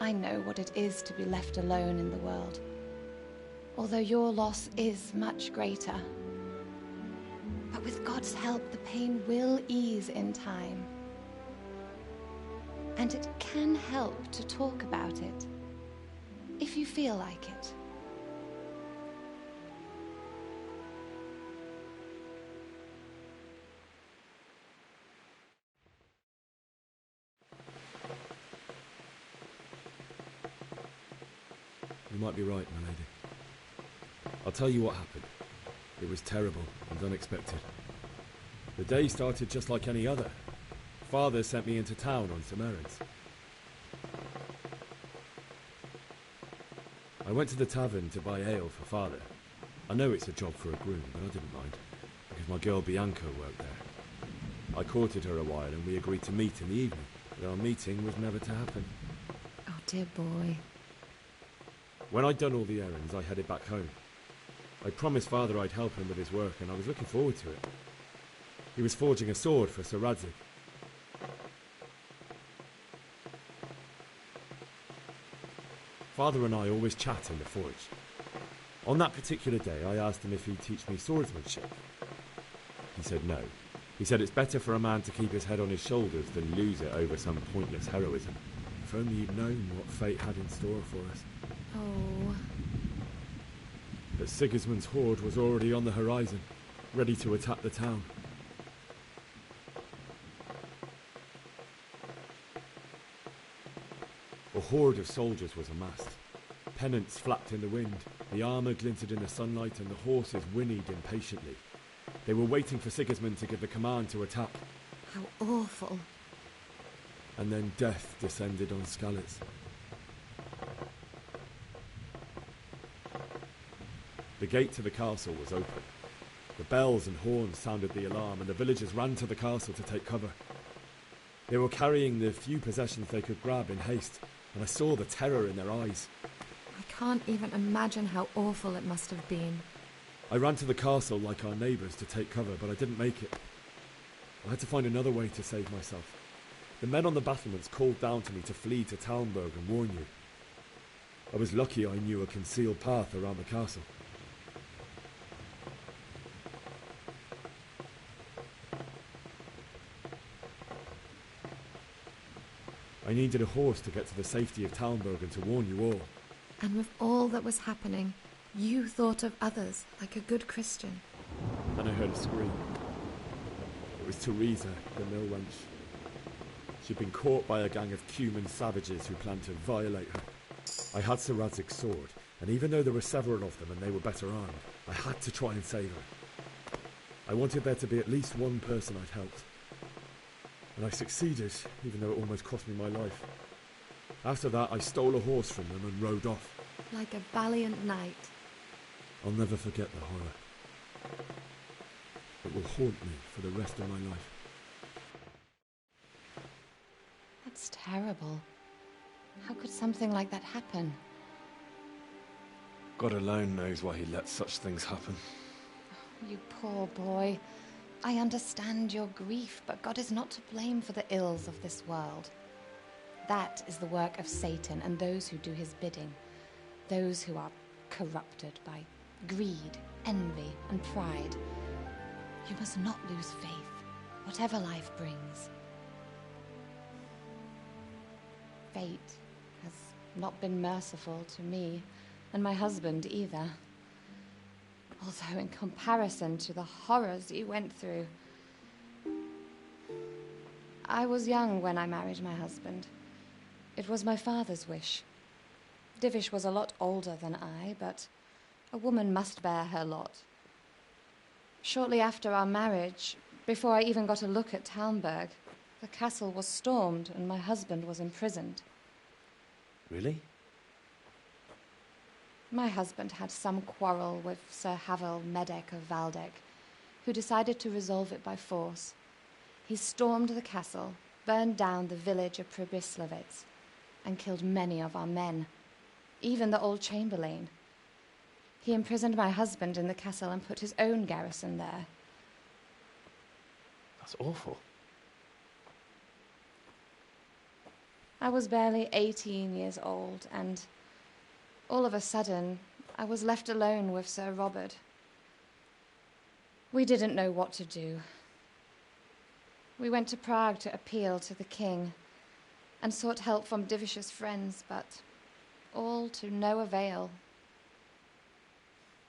I know what it is to be left alone in the world, although your loss is much greater. But with God's help, the pain will ease in time. And it can help to talk about it, if you feel like it. You might be right, my lady. I'll tell you what happened. It was terrible and unexpected. The day started just like any other. Father sent me into town on some errands. I went to the tavern to buy ale for Father. I know it's a job for a groom, but I didn't mind, because my girl Bianca worked there. I courted her a while and we agreed to meet in the evening, but our meeting was never to happen. Oh, dear boy. When I'd done all the errands, I headed back home. I promised Father I'd help him with his work, and I was looking forward to it. He was forging a sword for Sir Radzik. Father and I always chat in the forge. On that particular day, I asked him if he'd teach me swordsmanship. He said no. He said it's better for a man to keep his head on his shoulders than lose it over some pointless heroism. If only you'd known what fate had in store for us. Oh. But Sigismund's horde was already on the horizon, ready to attack the town. A horde of soldiers was amassed. Pennants flapped in the wind, the armour glinted in the sunlight, and the horses whinnied impatiently. They were waiting for Sigismund to give the command to attack. How awful. And then death descended on Skalitz. The gate to the castle was open. The bells and horns sounded the alarm, and the villagers ran to the castle to take cover. They were carrying the few possessions they could grab in haste, and I saw the terror in their eyes. I can't even imagine how awful it must have been. I ran to the castle like our neighbours to take cover, but I didn't make it. I had to find another way to save myself. The men on the battlements called down to me to flee to Talmberg and warn you. I was lucky I knew a concealed path around the castle. I needed a horse to get to the safety of Talmberg and to warn you all. And with all that was happening, you thought of others like a good Christian. Then I heard a scream. It was Teresa, the mill wench. She'd been caught by a gang of Cuman savages who planned to violate her. I had Sir Radzig's sword, and even though there were several of them and they were better armed, I had to try and save her. I wanted there to be at least one person I'd helped. And I succeeded, even though it almost cost me my life. After that, I stole a horse from them and rode off. Like a valiant knight. I'll never forget the horror. It will haunt me for the rest of my life. That's terrible. How could something like that happen? God alone knows why he lets such things happen. You poor boy. I understand your grief, but God is not to blame for the ills of this world. That is the work of Satan and those who do his bidding. Those who are corrupted by greed, envy, and pride. You must not lose faith, whatever life brings. Fate has not been merciful to me, and my husband either. Although in comparison to the horrors you went through. I was young when I married my husband. It was my father's wish. Divish was a lot older than I, but a woman must bear her lot. Shortly after our marriage, before I even got a look at Talmberg, the castle was stormed and my husband was imprisoned. Really? My husband had some quarrel with Sir Havel Medek of Valdek, who decided to resolve it by force. He stormed the castle, burned down the village of Pribyslavitz, and killed many of our men, even the old chamberlain. He imprisoned my husband in the castle and put his own garrison there. That's awful. I was barely 18 years old, and all of a sudden, I was left alone with Sir Robert. We didn't know what to do. We went to Prague to appeal to the king and sought help from Divish's friends, but all to no avail.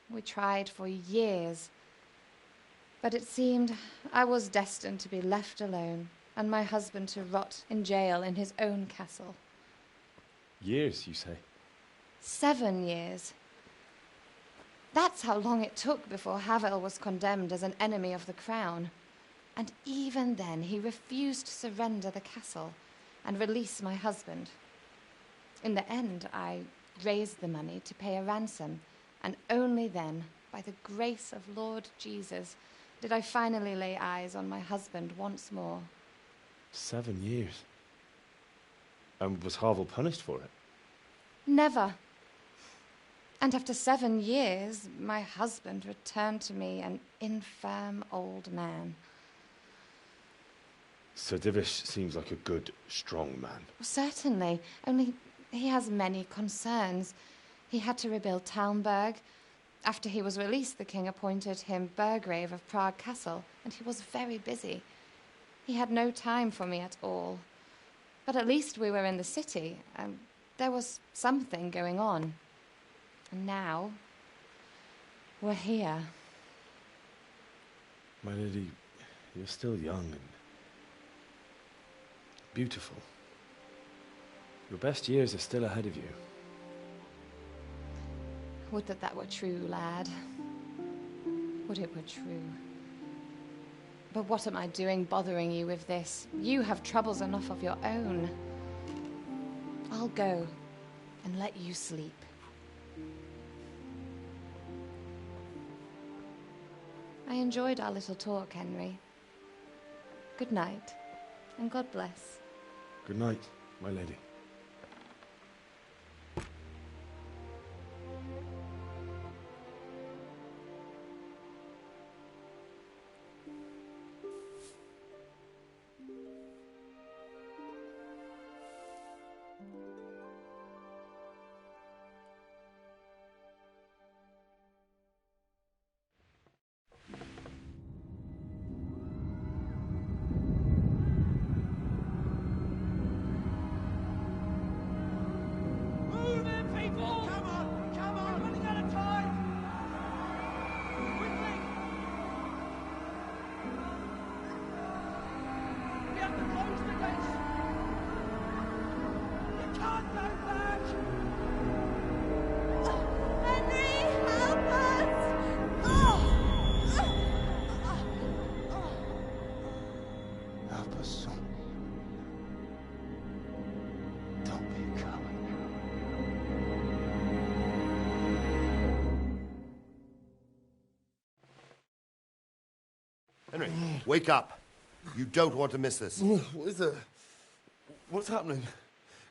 We tried for years, but it seemed I was destined to be left alone and my husband to rot in jail in his own castle. Years, you say? 7 years. That's how long it took before Havel was condemned as an enemy of the crown. And even then, he refused to surrender the castle and release my husband. In the end, I raised the money to pay a ransom, and only then, by the grace of Lord Jesus, did I finally lay eyes on my husband once more. 7 years? And was Havel punished for it? Never. And after 7 years, my husband returned to me an infirm old man. Sir Divish seems like a good, strong man. Certainly, only he has many concerns. He had to rebuild Talmberg. After he was released, the king appointed him Burgrave of Prague Castle, and he was very busy. He had no time for me at all. But at least we were in the city, and there was something going on. And now, we're here. My lady, you're still young and beautiful. Your best years are still ahead of you. Would that were true, lad. Would it were true. But what am I doing bothering you with this? You have troubles enough of your own. I'll go and let you sleep. I enjoyed our little talk, Henry. Good night, and God bless. Good night, my lady. Henry, wake up. You don't want to miss this. What is it? What's happening?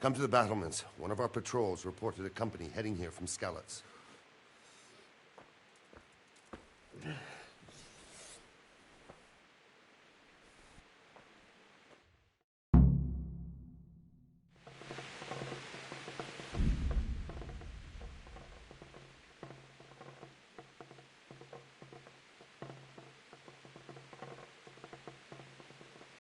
Come to the battlements. One of our patrols reported a company heading here from Skalitz.